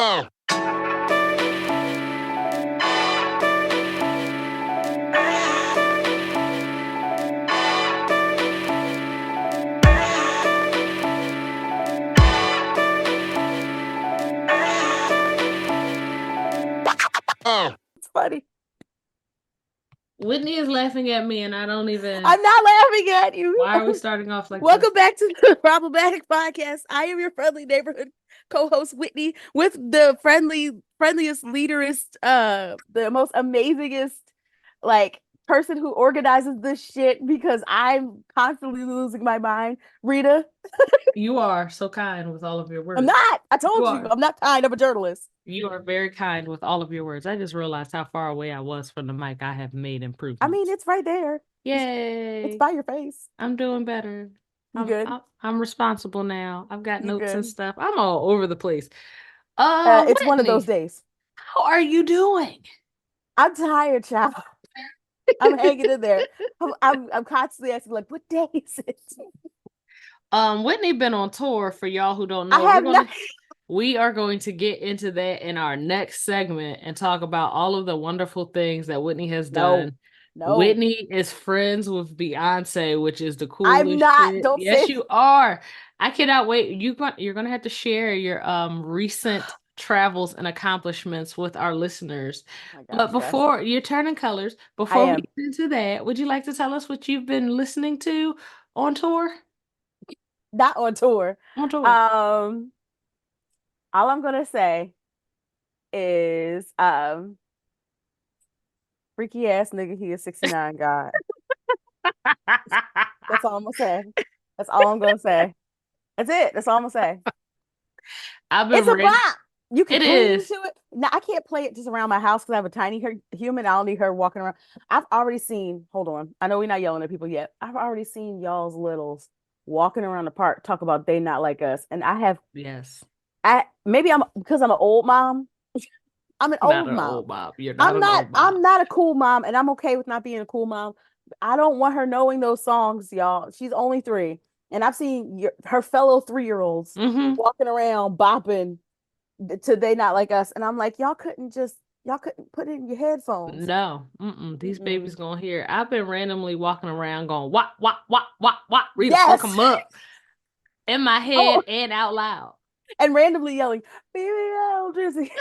Oh. Oh. It's funny. Whitney is laughing at me, and I don't even. I'm not laughing at you. Why are we starting off like Welcome this? back to the Problematic Podcast. I am your friendly neighborhood co-host Whitney with the friendliest, leaderist, the most amazingest, like, person who organizes this shit because I'm constantly losing my mind. Rita. You are so kind with all of your words. I'm not. I told you, are. I'm not kind of a journalist. You are very kind with all of your words. I just realized how far away I was from the mic. I have made improvements. I mean, it's right there. Yay. It's by your face. I'm doing better. You good? I'm responsible now. I've got You notes and good? stuff. I'm all over the place. It's one of those Whitney, days. how are you doing? I'm tired, child. I'm hanging in there. I'm constantly asking, like, what day is it? Whitney been on tour, for y'all who don't know. I have not. We are going to get into that in our next segment and talk about all of the wonderful things that Whitney has done. No. Whitney is friends with Beyonce, which is the coolest I'm not. shit. Don't Yes, say you are. I cannot wait. You're gonna have to share your recent travels and accomplishments with our listeners. Oh But gosh, before you're turning colors, before we get into that, would you like to tell us what you've been listening to on tour? Not on tour. On tour. All I'm gonna say is freaky ass nigga, he is 69 God. That's all I'm gonna say. That's all I'm gonna say. That's it. That's all I'm gonna say. It's a bop. You can play into it. Now I can't play it just around my house because I have a tiny human. I don't need her walking around. I've already seen. Hold on. I know we're not yelling at people yet. I've already seen y'all's littles walking around the park talk about they not like us, and I have. Yes. Maybe I'm because I'm an old mom. I'm an old mom. Old mom. You're not old mom. I'm not a cool mom, and I'm okay with not being a cool mom. I don't want her knowing those songs, y'all. She's only 3, and I've seen her fellow 3-year-olds walking around bopping to "They Not Like Us," and I'm like, y'all couldn't put it in your headphones. No, these babies gonna hear. I've been randomly walking around going what, Rita, fuck them up in my head and out loud, and randomly yelling BBL Drizzy.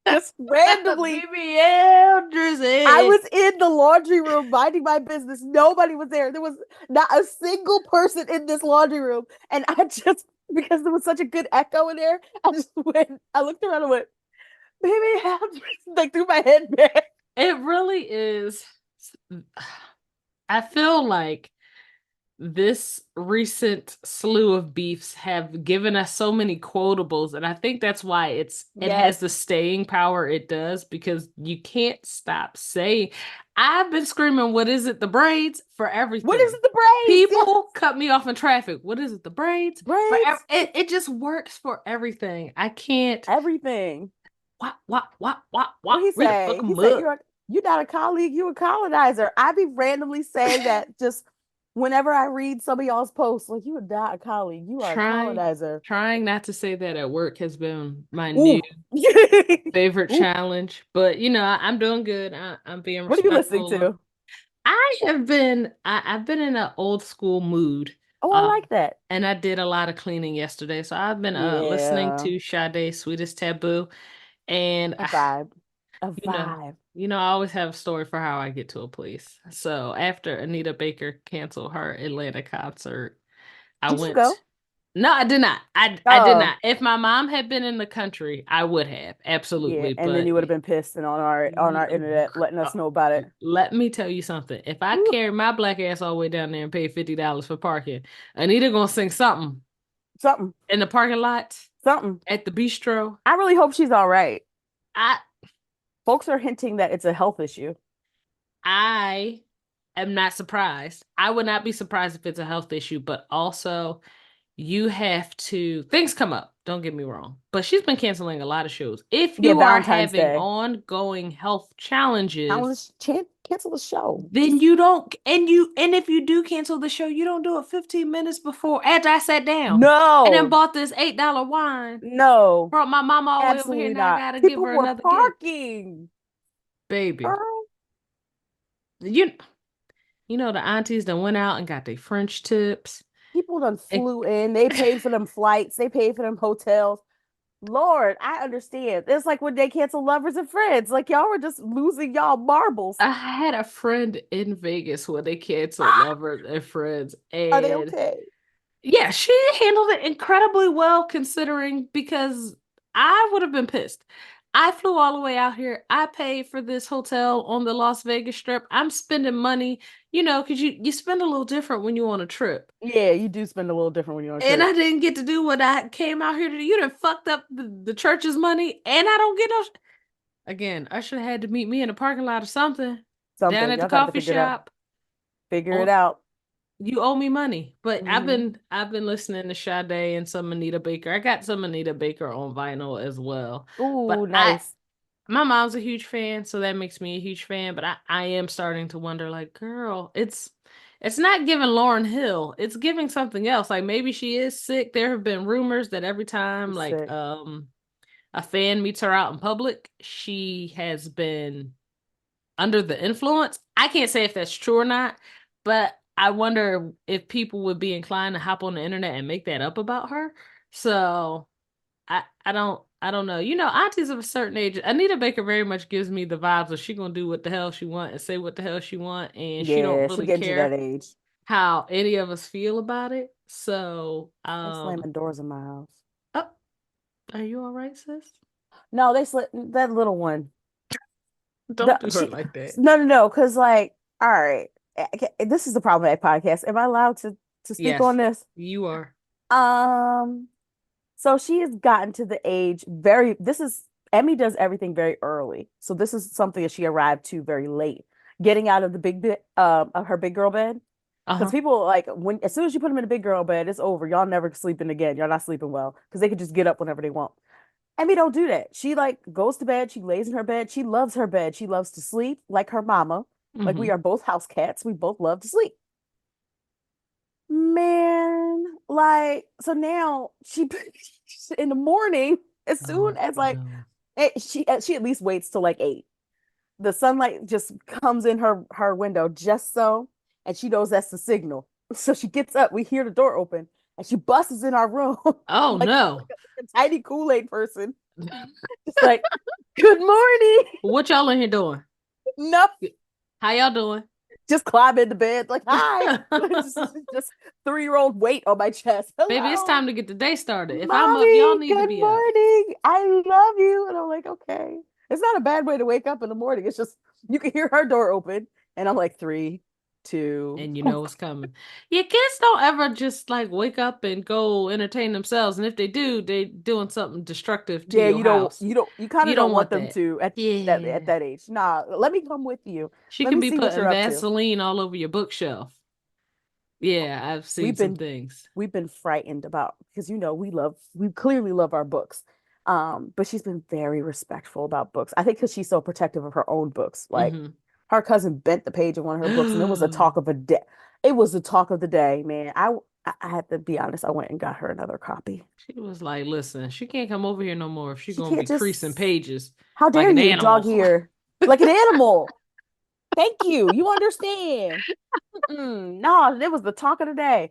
Just randomly BBL Drizzy. I was in the laundry room minding my business. Nobody was there. There was not a single person in this laundry room, and I just, because there was such a good echo in there, I looked around and went, BBL Drizzy, like threw my head back. It really is. I feel like this recent slew of beefs have given us so many quotables, and I think that's why it has the staying power it does, because you can't stop saying. I've been screaming, what is it, the braids, for everything. What is it, the braids? People cut me off in traffic. What is it, the braids? It just works for everything. I can't. Everything. What he say? He said, you're not a colleague, you're a colonizer. I be randomly saying that just whenever I read some of y'all's posts, like, you are not a colleague, you are a colonizer. Trying not to say that at work has been my new favorite challenge. But I'm doing good. I'm being respectful. What are you listening to? I've been in an old school mood. Oh, I like that. And I did a lot of cleaning yesterday. So I've been listening to Sade's Sweetest Taboo. And a vibe. I always have a story for how I get to a place. So after Anita Baker canceled her Atlanta concert, Did you go? No, I did not. I did not. If my mom had been in the country, I would have. Absolutely. And then you would have been pissed and on our internet letting us know about it. Let me tell you something. If I carry my black ass all the way down there and pay $50 for parking, Anita gonna sing something. Something. In the parking lot. Something. At the bistro. I really hope she's all right. Folks are hinting that it's a health issue. I am not surprised. I would not be surprised if it's a health issue, but also things come up, don't get me wrong. But she's been canceling a lot of shows. If you are having ongoing health challenges, cancel the show. Then you don't, and if you do cancel the show, you don't do it 15 minutes before after I sat down. And then No, bought this $8 wine. no, Brought my mama all the way over here. absolutely Now I not. gotta give People her were another gift. parking. Baby. Girl. You know the aunties that went out and got their French tips. People done flew in. They paid for them flights. They paid for them hotels. Lord, I understand. It's like when they cancel Lovers and Friends. Like y'all were just losing y'all marbles. I had a friend in Vegas when they canceled Lovers and Friends, Are they and okay? yeah, she handled it incredibly well considering, because I would have been pissed. I flew all the way out here. I paid for this hotel on the Las Vegas Strip. I'm spending money, because you spend a little different when you're on a trip. Yeah, you do spend a little different when you're on a And trip. I didn't get to do what I came out here to do. You done fucked up the church's money, and I don't get no. Again, I should have had to meet me in the parking lot or something down Something. at the Y'all got to coffee figure it out. shop. Figure it out. You owe me money, but Mm-hmm. I've been listening to Sade and some Anita Baker. I got some Anita Baker on vinyl as well. Ooh, But nice. my mom's a huge fan, so that makes me a huge fan. But I am starting to wonder, like, girl, it's not giving Lauryn Hill. It's giving something else. Like maybe she is sick. There have been rumors that every time She's like sick. a fan meets her out in public, she has been under the influence. I can't say if that's true or not, but I wonder if people would be inclined to hop on the internet and make that up about her. So I don't know. Aunties of a certain age, Anita Baker very much gives me the vibes of she gonna do what the hell she want and say what the hell she want, and she don't Yeah, she really getting to that care age. how any of us feel about it. So They slamming doors in my house. oh, are you all right, sis? No, they slit that little one. Don't do her like that. No, because like, all right, this is the problematic podcast. Am I allowed to speak Yes, on this? you are. Um, so she has gotten to the age very. This is Emmy does everything very early, so this is something that she arrived to very late. Getting out of the big bit of her big girl bed, because Uh-huh. people like when as soon as you put them in a big girl bed, it's over. Y'all never sleeping again. Y'all not sleeping well because they could just get up whenever they want. Emmy don't do that. She like goes to bed. She lays in her bed. She loves her bed. She loves to sleep like her mama. Like we Mm-hmm. are both house cats. We both love to sleep. Man, like so now she in the morning as Oh soon as like no. she at least waits till like 8. The sunlight just comes in her window just so, and she knows that's the signal. So she gets up. We hear the door open, and she busts in our room Oh like no. a tiny Kool-Aid person. It's like, good morning. What y'all in here doing? No, How y'all doing? just climb into bed. Like, hi. Just 3-year-old weight on my chest. Baby, it's Hello, time to get the day started. If I'm up, y'all mommy. need to Good be up. morning. I love you. And I'm like, okay. It's not a bad way to wake up in the morning. It's just you can hear her door open, and I'm like, 3, 2. And you know what's coming. Your kids don't ever just like wake up and go entertain themselves. And if they do, they doing something destructive to Yeah, your house. you kind You of don't don't want want them that. to at Yeah. that age. Nah, let me come with you. She Let could me be see what you're putting up to. Vaseline all over your bookshelf. Yeah, I've seen we've some been things. we've been frightened about because we clearly love our books. But she's been very respectful about books. I think because she's so protective of her own books. Like Mm-hmm. her cousin bent the page of one of her books, and it was a talk of a day. It was the talk of the day, man. I had to be honest. I went and got her another copy. She was like, listen, she can't come over here no more if she's She gonna can't be creasing just. pages How like dare an you, dog animal. here, like an animal. Thank you. You understand. No, it was the talk of the day.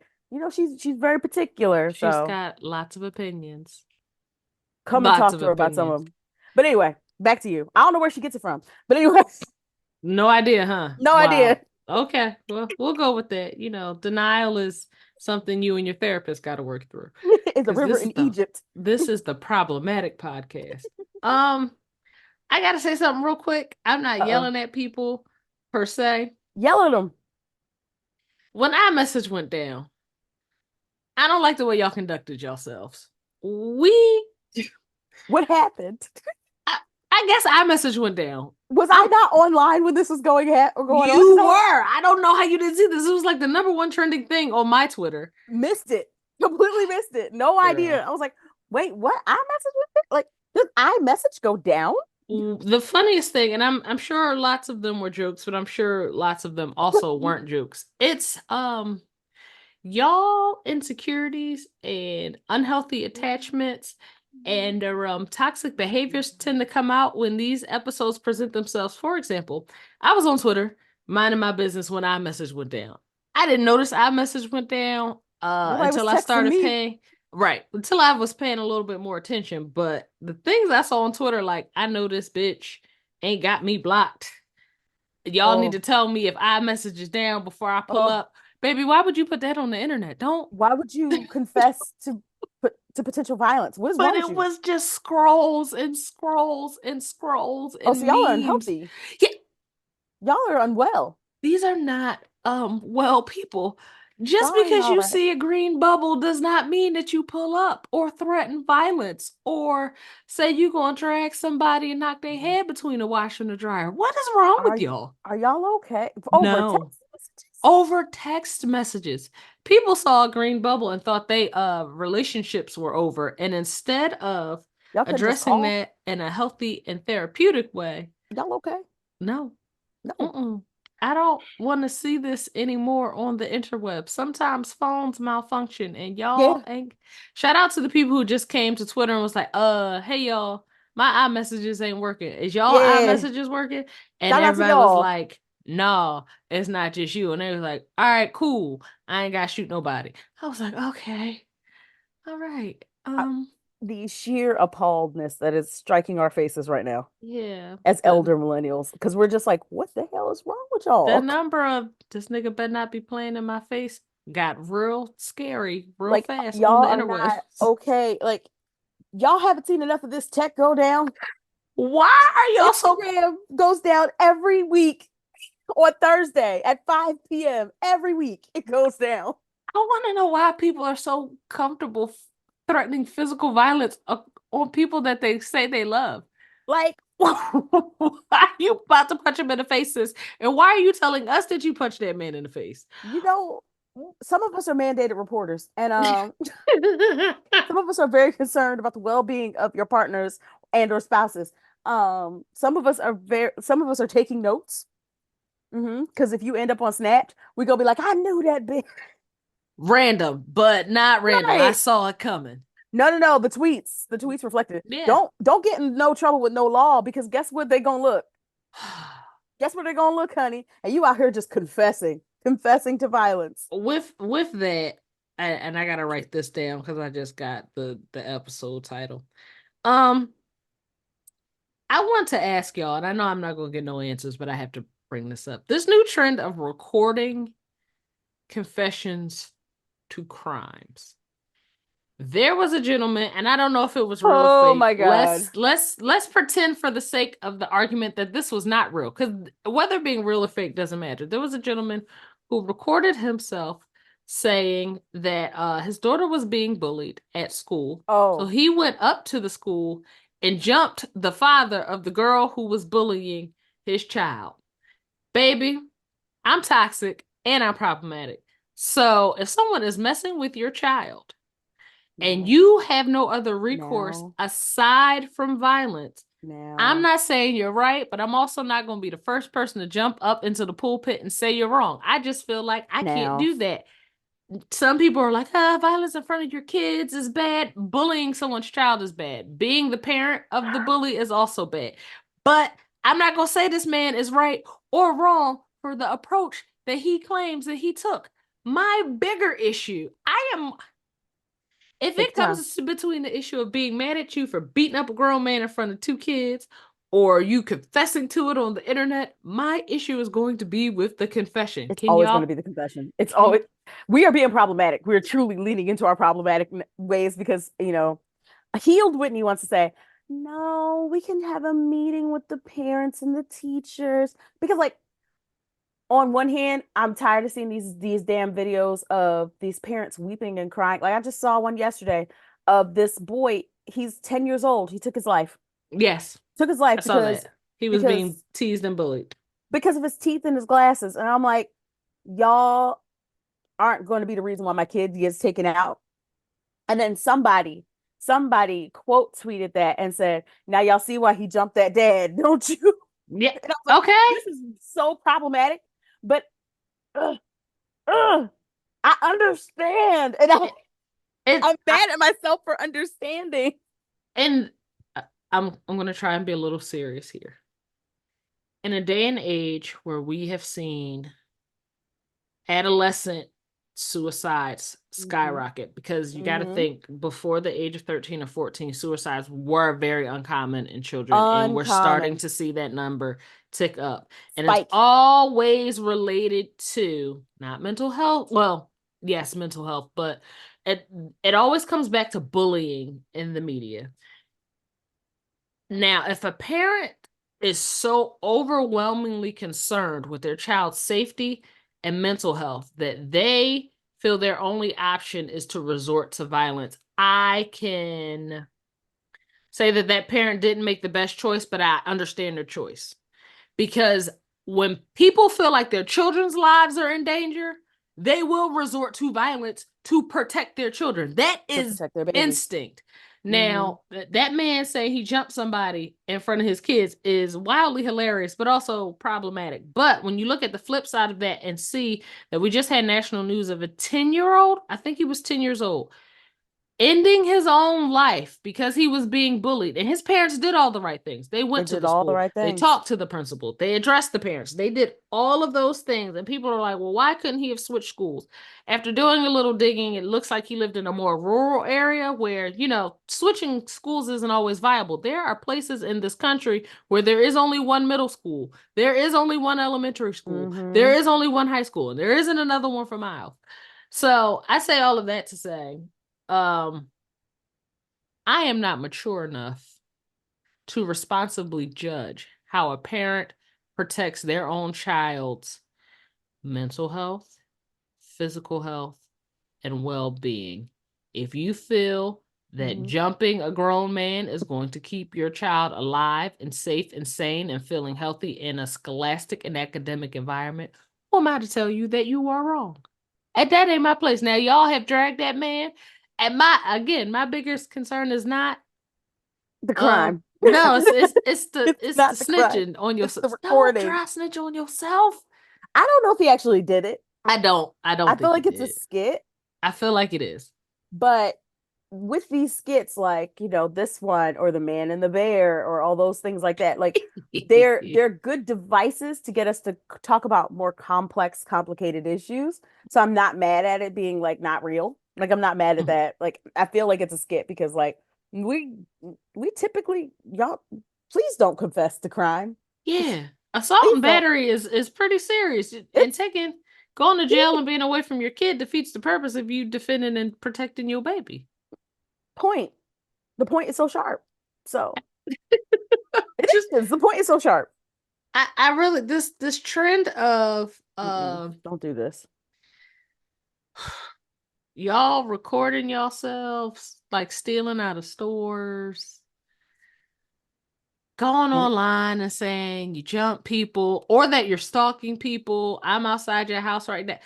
She's very particular. She's So got lots of opinions. come and Lots talk of to her about some opinions. of them. But anyway, back to you. I don't know where she gets it from. But anyway, No idea, huh? no idea. Wow. Okay. Well, we'll go with that. Denial is something you and your therapist got to work through. It's a Because river in Egypt. this is the problematic podcast. Um, I gotta say something real quick. I'm not Uh-oh. yelling at people per se. Yell at them. When our message went down, I don't like the way y'all conducted yourselves. We What happened? I, I guess our message went down. Was I I'm not online when this was going on? You were. I don't know how you didn't see this. It was like the number one trending thing on my Twitter. Missed it. Completely missed it. No Girl. idea. I was like, wait, what? iMessage? Like, does iMessage go down? The funniest thing, and I'm sure lots of them were jokes, but I'm sure lots of them also weren't jokes. It's y'all insecurities and unhealthy attachments and toxic behaviors tend to come out when these episodes present themselves. For example, I was on Twitter minding my business when iMessage went down. I didn't notice iMessage went down Nobody was until I texting started me. paying. Right, until I was paying a little bit more attention. But the things I saw on Twitter, like, I know this bitch ain't got me blocked. Y'all need Oh, to tell me if iMessage is down before I pull oh, up. Baby, why would you put that on the internet? Don't. why would you confess to potential violence? What is But wrong with it you? was just scrolls and scrolls and scrolls Oh, so and y'all are memes. unhealthy. Yeah, Y'all are unwell. these are not well people. Just Y'all ain't because all you right. see a green bubble does not mean that you pull up or threaten violence or say you gonna drag somebody and knock their head between the washer and the dryer. What is wrong with y'all? Are y'all okay? Over No. text messages? Over text messages. People saw a green bubble and thought they relationships were over. And instead of Y'all couldn't just addressing call. that in a healthy and therapeutic way, Y'all okay? no. No. Mm-mm. I don't want to see this anymore on the interweb. Sometimes phones malfunction and y'all Yeah. ain't. Shout out to the people who just came to Twitter and was like, hey y'all, my iMessages ain't working. Is y'all Yeah. iMessages working? And Shout out to everybody was y'all. like, no, it's not just you. And they was like, all right, cool. I ain't got to shoot nobody. I was like, okay, all right. I, the sheer appalledness that is striking our faces right now Yeah, as the elder millennials, because we're just like, what the hell is wrong with the y'all? number of this nigga better not be playing in my face got real scary real Like, fast on y'all the are interweb. not okay. Like, y'all haven't seen enough of this tech go down. Why are y'all so Instagram goes down every week on Thursday at 5 p.m. Every week it goes down. I want to know why people are so comfortable threatening physical violence on people that they say they love. Like, Why are you about to punch him in the faces? And why are you telling us that you punched that man in the face? you know, some of us are mandated reporters, and some of us are very concerned about the well-being of your partners and or spouses. Some of us are taking notes. Because if you end up on Snap, we gonna be like, I knew that bitch. Random, but not random. I Right. saw it coming. No, no, no. The tweets reflected. Yeah. Don't get in no trouble with no law because guess what they gonna look? Guess where they gonna look, honey? And you out here just confessing to violence. With that, and I gotta write this down because I just got the episode title. Um, I want to ask y'all, and I know I'm not gonna get no answers, but I have to bring this up. This new trend of recording confessions to crimes. There was a gentleman, and I don't know if it was real or Oh fake. my God. Let's pretend for the sake of the argument that this was not real, because whether being real or fake doesn't matter. There was a gentleman who recorded himself saying that his daughter was being bullied at school. So Oh, he went up to the school and jumped the father of the girl who was bullying his child. Baby, I'm toxic and I'm problematic. So if someone is messing with your child, and no, you have no other recourse no, aside from violence, I'm no, not saying you're right, but I'm also not going to be the first person to jump up into the pulpit and say you're wrong. I just feel like I can't now. do that. Some people are like, violence in front of your kids is bad. Bullying someone's child is bad. Being the parent of the bully is also bad. But I'm not going to say this man is right or wrong for the approach that he claims that he took. My bigger issue, I am if Take it your time. comes to between the issue of being mad at you for beating up a grown man in front of two kids or you confessing to it on the internet, my issue is going to be with the confession. It's Can always going to y'all be the confession. It's can always we are being problematic. We're truly leaning into our problematic ways because, a healed Whitney wants to say, no, we can have a meeting with the parents and the teachers. Because like on one hand, I'm tired of seeing these damn videos of these parents weeping and crying. Like I just saw one yesterday of this boy, he's 10 years old. He took his life. Yes, Took his life I saw that. He was being because teased and bullied. because of his teeth and his glasses. And I'm like, y'all aren't going to be the reason why my kid gets taken out. And then somebody somebody quote tweeted that and said, "Now y'all see why he jumped that dad, don't you?" Yeah. And I was like, Okay. this is so problematic, but uh, uh, I understand, and It, I'm mad at myself for understanding. and I'm gonna try and be a little serious here. In a day and age where we have seen adolescent suicides Mm-hmm. skyrocket, because you got to Mm-hmm. think before the age of 13 or 14, suicides were very uncommon in children, and we're starting Uncommon to see that number tick up. And it's spike. always related to not mental health. Well, yes, mental health, but it it always comes back to bullying in the media. Now, if a parent is so overwhelmingly concerned with their child's safety and mental health that they feel their only option is to resort to violence, I can say that that parent didn't make the best choice, but I understand their choice. Because when people feel like their children's lives are in danger, they will resort to violence to protect their children. That To is protect their baby. instinct. Mm-hmm. Now, that man saying he jumped somebody in front of his kids is wildly hilarious, but also problematic. But when you look at the flip side of that and see that we just had national news of a 10-year-old, I think he was 10 years old, ending his own life because he was being bullied. And his parents did all the right things. They They went to did the all the school, right they things. talked to the principal, they addressed the parents, they did all of those things. And people are like, well, why couldn't he have switched schools? After doing a little digging, it looks like he lived in a more rural area where, switching schools isn't always viable. There are places in this country where there is only one middle school, there is only one elementary school, there Mm-hmm. is only one high school, and there isn't another one for miles. So I say all of that to say, um, I am not mature enough to responsibly judge how a parent protects their own child's mental health, physical health, and well being. If you feel that Mm-hmm. jumping a grown man is going to keep your child alive and safe and sane and feeling healthy in a scholastic and academic environment, who am I to tell you that you are wrong? And that ain't my place. Now, y'all have dragged that man. And my biggest concern is not The crime. no, It's it's the not the crime. snitching on It's the yourself. Don't recording. try snitch on yourself. I don't know if he actually did it. I I don't feel think he like it's a did. skit, I feel like it is. but with these skits, like, this one or the Man and the Bear or all those things like that, like they're good devices to get us to talk about more complex, complicated issues. So I'm not mad at it being like not real. Like I'm not mad at that. Like I feel like it's a skit because like we we typically y'all please don't confess to crime. Yeah. Assault Please and don't. battery is pretty serious. And It's taking going to jail and being away from your kid defeats the purpose of you defending and protecting your baby. point. The point is so sharp. So it Just is. The point is so sharp. I really this trend of Don't do this. y'all recording yourselves like stealing out of stores, going And online and saying you jump people or that you're stalking people. I'm outside your house right now.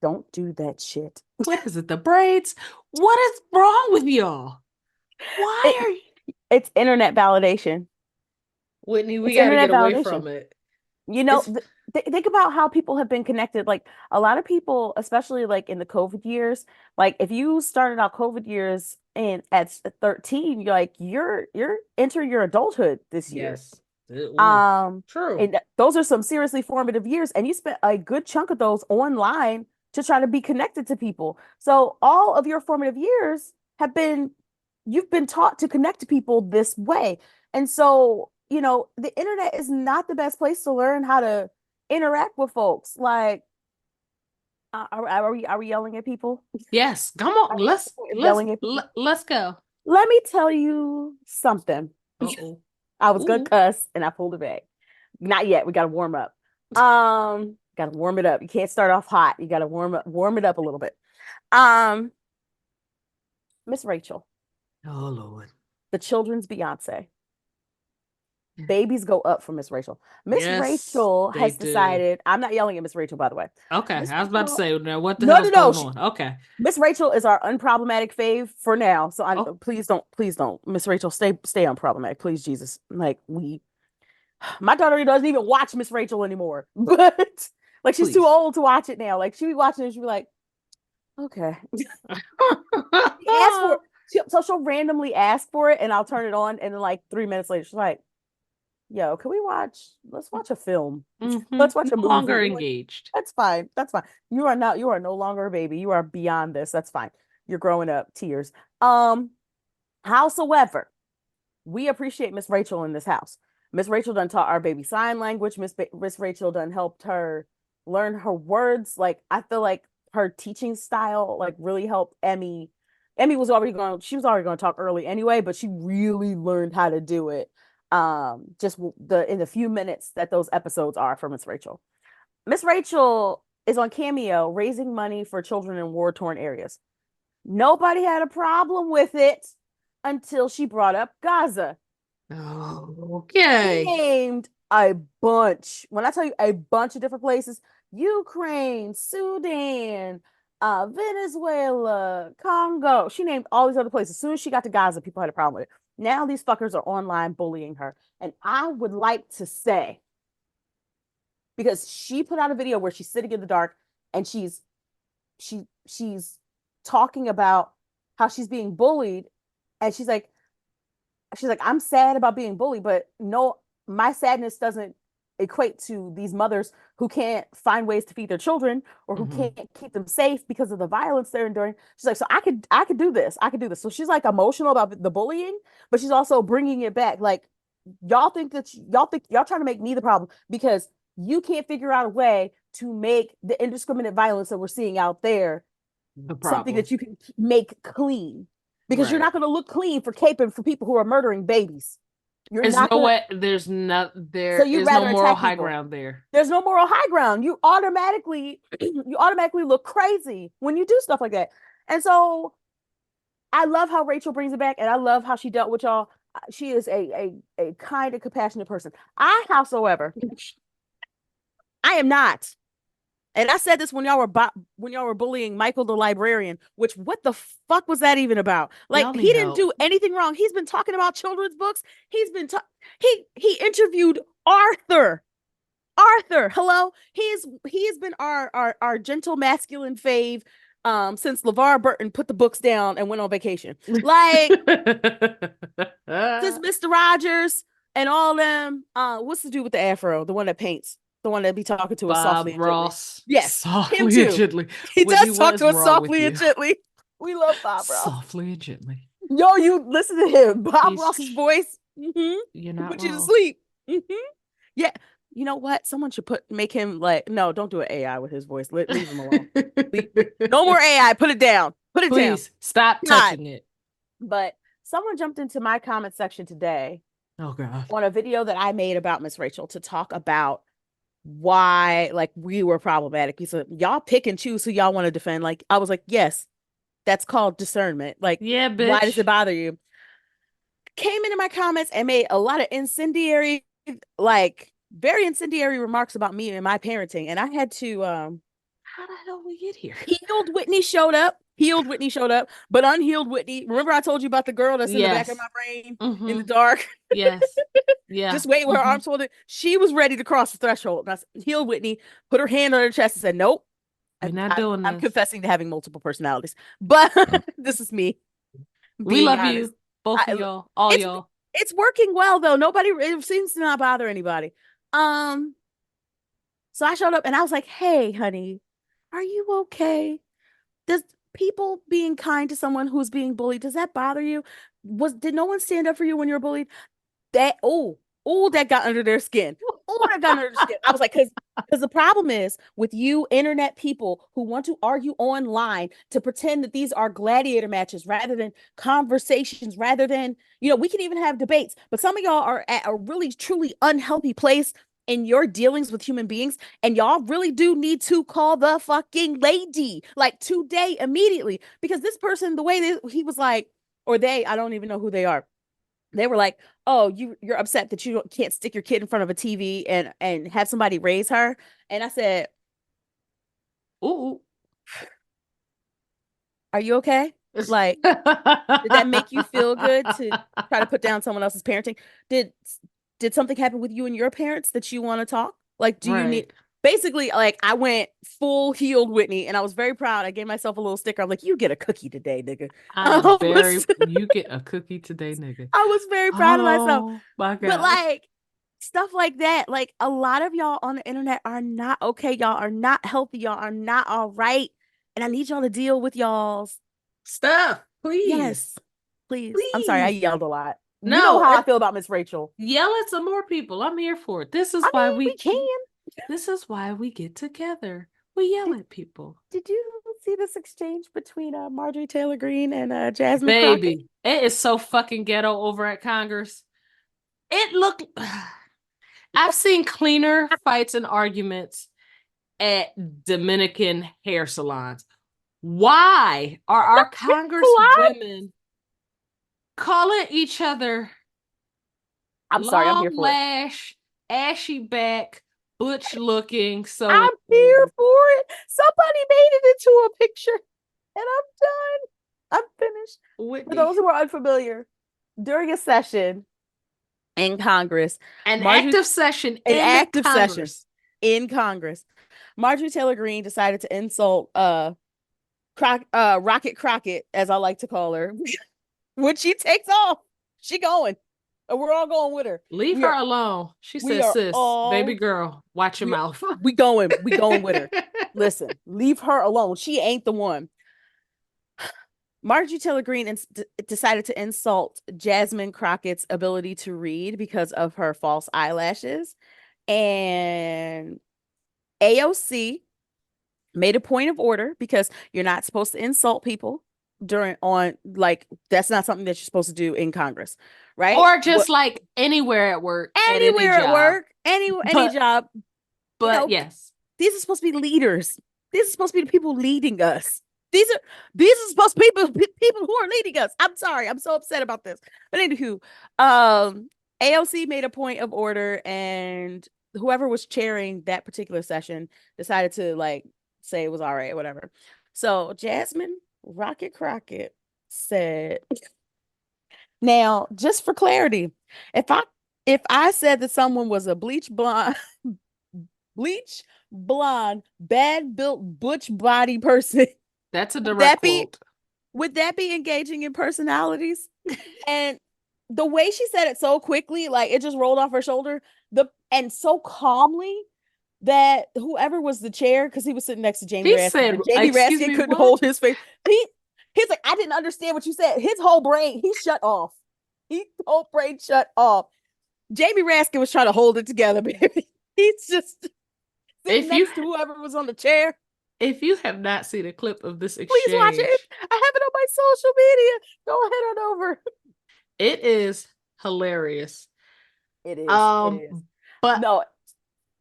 don't do that shit. What is it? The braids? What is wrong with y'all? It, Why are you? it's internet validation. Whitney, we It's got to internet get away validation. from it. You know, It's think about how people have been connected. Like a lot of people, especially like in the COVID years, like if you started out COVID years and at 13, you're entering your adulthood this year. yes. Ooh, Um, true. and those are some seriously formative years, and you spent a good chunk of those online to try to be connected to people. So all of your formative years have been, you've been taught to connect to people this way. And so, the internet is not the best place to learn how to interact with folks. Like, are we yelling at people? Yes. Come on. Are we at the point of yelling at people? Let's go. Let me tell you something. Uh-oh. I was gonna Ooh. cuss and I pulled it back. Not yet. We gotta warm up. Gotta warm it up. You can't start off hot. You gotta warm it up a little bit. Um, Miss Rachel, Oh Lord. the children's Beyonce. babies go up for Miss Rachel. Miss Yes, Rachel they has do. decided, I'm not yelling at Miss Rachel, by the way. Okay, Miss I was about to Rachel, say, now what the no, hell's no, no. going on? Okay. Miss Rachel is our unproblematic fave for now. So Oh, please don't. Miss Rachel, stay unproblematic. Please, Jesus. Like my daughter doesn't even watch Miss Rachel anymore. But like she's too please. old to watch it now. Like she'll be watching it, she'll be like, okay. Ask for it. So she'll randomly ask for it and I'll turn it on. And then like 3 minutes later, she's like, yo, can we let's watch a film. Let's watch No a movie. longer I'm like, engaged. that's fine. That's fine. You are no longer a baby. You are beyond this. That's fine. You're growing up. Tears. Um, howsoever, we appreciate Miss Rachel in this house. Miss Rachel done taught our baby sign language. Miss Rachel done helped her learn her words. Like I feel like her teaching style like really helped Emmy. She was already going to talk early anyway, but she really learned how to do it. Just in the few minutes that those episodes are for Miss Rachel. Miss Rachel is on Cameo raising money for children in war-torn areas. Nobody had a problem with it until she brought up Gaza. She Okay. named a bunch. When I tell you a bunch of different places, Ukraine, Sudan, Venezuela, Congo. She named all these other places. As soon as she got to Gaza, people had a problem with it. Now these fuckers are online bullying her. And I would like to say, because she put out a video where she's sitting in the dark and she's talking about how she's being bullied, and she's like, I'm sad about being bullied, but no, my sadness doesn't equate to these mothers who can't find ways to feed their children or who Hmm. can't keep them safe because of the violence they're enduring. She's like, so I could do this. I could do this. So she's like emotional about the bullying, but she's also bringing it back. Like y'all think y'all trying to make me the problem because you can't figure out a way to make the indiscriminate violence that we're seeing out there The something problem. that you can make clean because you're Right. not going to look clean for caping for people who are murdering babies. You're There's not no going to. way, there So you'd is no rather moral attack high people. ground there. There's no moral high ground. You automatically you automatically look crazy when you do stuff like that. And so I love how Rachel brings it back, and I love how she dealt with y'all. She is a kind and compassionate person. Howsoever, I am not. And I said this when y'all were bullying Michael the librarian, which what the fuck was that even about? Like Y'all he need didn't help. do anything wrong. He's been talking about children's books. He interviewed Arthur. Arthur, hello. He has been our gentle masculine fave since LeVar Burton put the books down and went on vacation. Like since Mr. Rogers and all them. What's the dude with the afro? The one that paints, the one that be talking to us softly Bob and gently. Ross, Yes, him softly and too. gently. He Whitney, does what talk is to us wrong with softly and you? gently. We love Bob Ross. Softly and gently. Yo, you listen to him. Bob He's, Ross's voice. Mm-hmm. you're He not put you to wrong. sleep. Mm-hmm. Yeah. You know what? Someone should make him like, no, don't do an AI with his voice. Leave him alone. No more AI. Put it down. Put it down. Please stop God. touching it. But someone jumped into my comment section today Oh God. on a video that I made about Miss Rachel to talk about why like we were problematic. He said, y'all pick and choose who y'all want to defend. Like I was like, yes, that's called discernment. Like, Yeah, why does it bitch. bother you? Came into my comments and made a lot of incendiary, like very incendiary remarks about me and my parenting. And I had to How the hell we get here? healed Whitney showed up. Healed Whitney showed up, but unhealed Whitney. Remember I told you about the girl that's in the back of Yes. my brain in Mm-hmm. the dark? Yes. Yeah. Just waiting with her Mm-hmm. arms folded. She was ready to cross the threshold. And I healed Whitney, put her hand on her chest and said, nope. We're not doing I'm this. confessing to having multiple personalities, but this is me We being love honest. you, both of I, y'all, all it's y'all. it's working well though. Nobody it seems to not bother anybody. Um, so I showed up and I was like, "Hey, honey, are you okay? Does people being kind to someone who's being bullied, does that bother you? Did no one stand up for you when you were bullied? That that got under their skin. Oh, that got under their skin. I was like, because the problem is with you internet people who want to argue online to pretend that these are gladiator matches rather than conversations, rather than, we can even have debates, but some of y'all are at a really truly unhealthy place in your dealings with human beings, and y'all really do need to call the fucking lady like today immediately because this person, the way he was like, or they, I don't even know who they are, They were like, "Oh, you're upset that you can't stick your kid in front of a TV and have somebody raise her." And I said, Ooh. "Are you okay? Like, did that make you feel good to try to put down someone else's parenting? Did did something happen with you and your parents that you want to talk? Like, do you need?" Right. Basically, like I went full healed Whitney, and I was very proud. I gave myself a little sticker. I'm like, "You get a cookie today, nigga." You get a cookie today, nigga. I was very proud of myself. Oh my But gosh. like stuff like that, like a lot of y'all on the internet are not okay. Y'all are not healthy. Y'all are not all right. And I need y'all to deal with y'all's. Stuff, please. Yes, please. I'm sorry, I Please. yelled a lot. You know No, how I feel about Miss Rachel. yell at some more people. I'm here for it. I mean, we can. This is why we get together. We yell Did at people. did you see this exchange between Marjorie Taylor Green and Jasmine Crockett? Baby, it is so fucking ghetto over at Congress. It looked I've seen cleaner fights and arguments at Dominican hair salons. Why are our Congress What? women calling each other I'm sorry, I'm here long for it. lash, ashy back, butch looking, so and I'm here so? for it. Somebody made it into a picture, and I'm done. I'm finished. For Whitney. those who are unfamiliar, during a session in Congress, An Marjorie, active session an in the active session Congress. in Congress, Marjorie Taylor Greene decided to insult Rocket Crockett, as I like to call her, when she takes off. She going, and we're all going with her. Leave We her are alone. She we says, are sis, baby all girl, watch your we mouth. we going with her. Listen, leave her alone. She ain't the one. Marjorie Taylor Greene decided to insult Jasmine Crockett's ability to read because of her false eyelashes. And AOC made a point of order because you're not supposed to insult people during on like that's not something that you're supposed to do in Congress, right? Or What just like anywhere at work, at any anywhere at job. work, any But job, you but know, yes. these are supposed to be leaders. These are supposed to be the people leading us. These are supposed to be people who are leading us. I'm sorry. I'm so upset about this. But anywho, um, AOC made a point of order, and whoever was chairing that particular session decided to like say it was all right or whatever. So Jasmine Rocket Crockett said, "Now, just for clarity, if I if I said that someone was a bleach blonde, bad built butch body person, That's a would direct that be quote. would that be engaging in personalities?" And the way she said it so quickly, like it just rolled off her shoulder, and so calmly that whoever was the chair, because he was sitting next to Jamie She Raskin, said, and Jamie excuse Raskin me, couldn't what? hold his face. He's like, I didn't understand what you said. His whole brain, he shut off. His whole brain shut off. Jamie Raskin was trying to hold it together, baby. He's just sitting If you next to whoever was on the chair. if you have not seen a clip of this Please watch it. exchange, I have it on my social media. Go ahead on over. it is hilarious. It is. It Um, is. but No,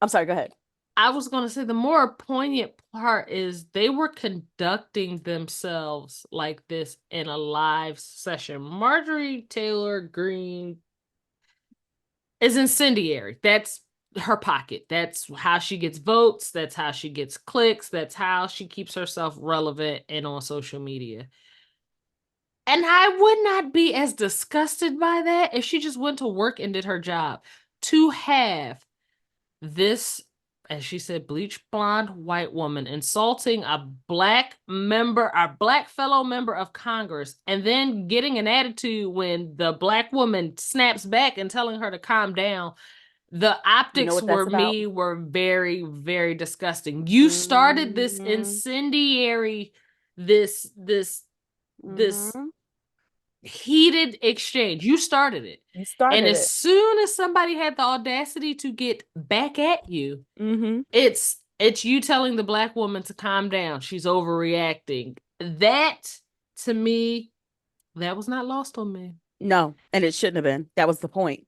I'm sorry. Go ahead. I was gonna say the more poignant part is they were conducting themselves like this in a live session. Marjorie Taylor Green is incendiary. That's her pocket. That's how she gets votes. That's how she gets clicks. That's how she keeps herself relevant and on social media. And I would not be as disgusted by that if she just went to work and did her job. To have this, as she said, bleach blonde white woman insulting a black fellow member of Congress, and then getting an attitude when the black woman snaps back and telling her to calm down. The You know optics what that's about? were very, very disgusting. You started this Mm-hmm. incendiary, this Mm-hmm. heated exchange. You started it. You And started as it. soon as somebody had the audacity to get back at you, Mm-hmm. it's you telling the black woman to calm down. She's overreacting. That to me, that was not lost on me. No, and it shouldn't have been. That was the point.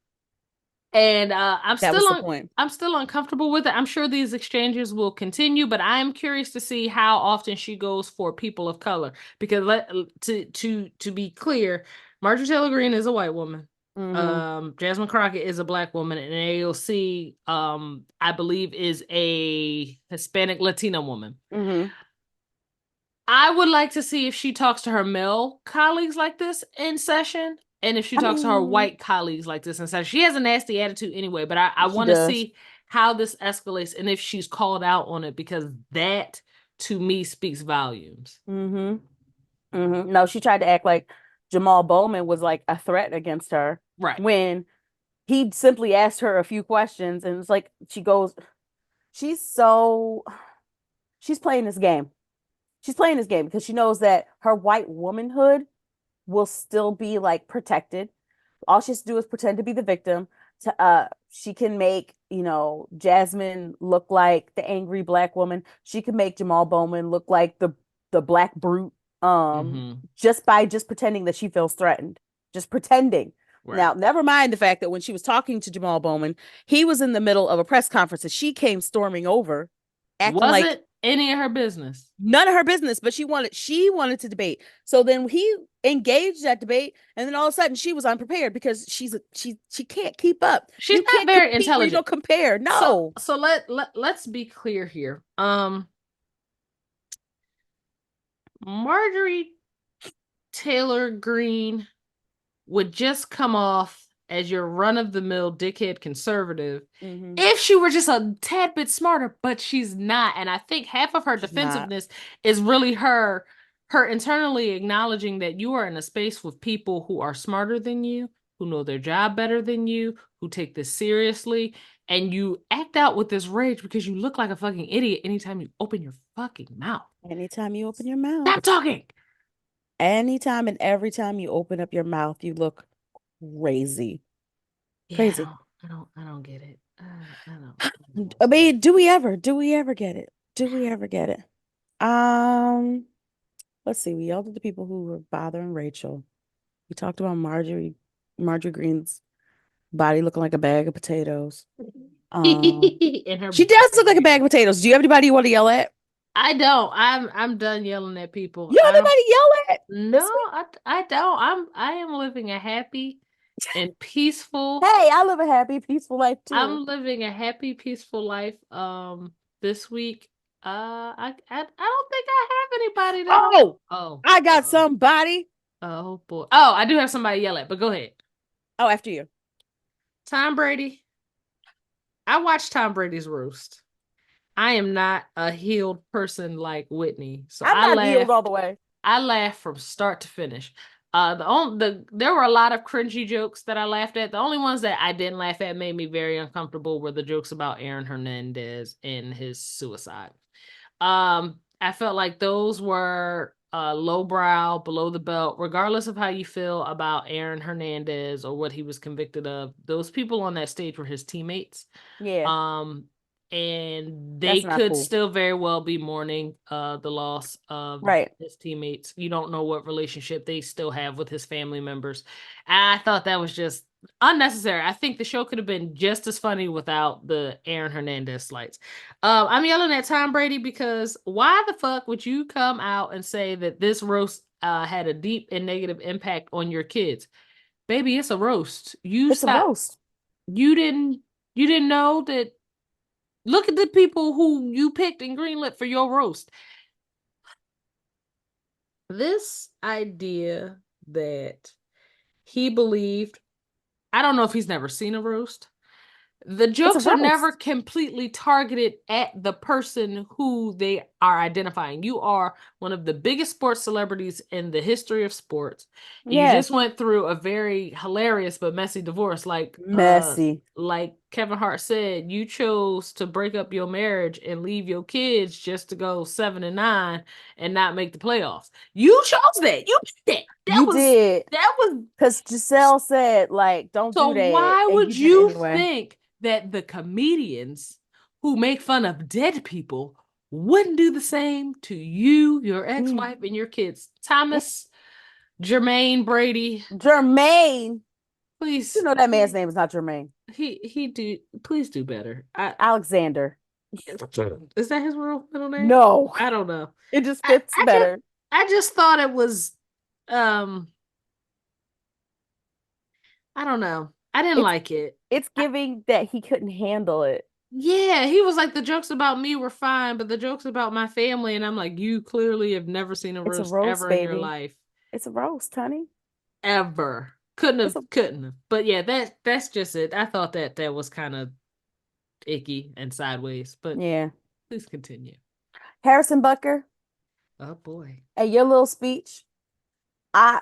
And That was the point. I'm still uncomfortable with it. I'm sure these exchanges will continue, but I am curious to see how often she goes for people of color. Because to be clear, Marjorie Taylor Greene is a white woman. Mm-hmm. Jasmine Crockett is a black woman, and AOC, I believe, is a Hispanic Latina woman. Mm-hmm. I would like to see if she talks to her male colleagues like this in session, and if she I talks to her mean, white colleagues like this in session. She has a nasty attitude anyway, but I she want to does. see how this escalates and if she's called out on it, because that to me speaks volumes. Mm-hmm. Mm-hmm. No, she tried to act like Jamal Bowman was like a threat against her Right. when he simply asked her a few questions, and it's like she goes, she's so she's playing this game. She's playing this game because she knows that her white womanhood will still be like protected. All she has to do is pretend to be the victim. She can make, Jasmine look like the angry black woman. She can make Jamal Bowman look like the black brute. Mm-hmm. Just by just pretending that she feels threatened. Just pretending. Right. Now, never mind the fact that when she was talking to Jamal Bowman, he was in the middle of a press conference and she came storming over, acting like Wasn't any of her business. none of her business, but she wanted to debate. So then he engaged that debate, and then all of a sudden she was unprepared because she can't keep up. She's You not can't very compete where you intelligent. don't compare. So No. so let's be clear here. Marjorie Taylor Green would just come off as your run of the mill dickhead conservative Mm-hmm. if she were just a tad bit smarter, but she's not. And I think half of her She's not. defensiveness is really her internally acknowledging that you are in a space with people who are smarter than you, who know their job better than you, who take this seriously, and you act out with this rage because you look like a fucking idiot anytime you open your fucking mouth. Anytime you open your mouth, Stop talking. anytime and every time you open up your mouth, you look crazy. Yeah, Crazy. I don't get it. I I don't get mean, do we ever? Do we ever get it? Do we ever get it? Um, let's see. We yelled at the people who were bothering Rachel. We talked about Marjorie Green's body looking like a bag of potatoes. it. In her She does look like a bag bag. of potatoes. Do you have anybody you want to yell at? I don't. I'm done yelling at people. You have I don't. anybody to yell at? No, Sweet. I don't. I am living a happy and peaceful. Hey, I live a happy, peaceful life too. I'm living a happy, peaceful life. This week, I don't think I have anybody that I'm. Oh, Oh, I got somebody. oh boy. Oh, I do have somebody to yell at, but go ahead. Oh, after you. Tom Brady. I watched Tom Brady's roast. I am not a healed person like Whitney, so I'm not healed all the way. I laughed from start to finish. There were a lot of cringy jokes that I laughed at. The only ones that I didn't laugh at made me very uncomfortable were the jokes about Aaron Hernandez and his suicide. I felt like those were lowbrow, below the belt, regardless of how you feel about Aaron Hernandez or what he was convicted of. Those people on that stage were his teammates. Yeah, Um, and they that's not could cool. still very well be mourning the loss of Right. his teammates. You don't know what relationship they still have with his family members. I thought that was just unnecessary. I think the show could have been just as funny without the Aaron Hernandez slights. I'm yelling at Tom Brady because why the fuck would you come out and say that this roast had a deep and negative impact on your kids? Baby, it's a roast. You It's a stop. roast. You didn't. You didn't know that. Look at the people who you picked and greenlit for your roast. This idea that he believed, I don't know if he's never seen a roast. The It's a jokes are never roast. completely targeted at the person who they are identifying. You are one of the biggest sports celebrities in the history of sports. You Yeah. just went through a very hilarious but messy divorce. Messy. Like Kevin Hart said, you chose to break up your marriage and leave your kids just to go 7-9 and not make the playoffs. You chose that. You did that. You did. That was Because Giselle said, like, don't so do that. why And you would did it you anyway. think that the comedians who make fun of dead people wouldn't do the same to you, your Mm. ex-wife, and your kids? Thomas, Jermaine Brady, Jermaine. You please, know that man's name is not Jermaine. he do please do better. Alexander. Is that his real middle name? No. I don't know. It just I, fits I just better. I just thought it was um I don't know. I didn't like it. It's giving that he couldn't handle it. Yeah, he was like, the jokes about me were fine, but the jokes about my family, and I'm like, you clearly have never seen a It's a roast roast, ever in your baby. life. It's a roast, honey. Ever. Couldn't It's have, a couldn't have. But yeah, that's just it. I thought that was kind of icky and sideways, but yeah. please continue. Harrison Butker, Oh boy. and your little speech, I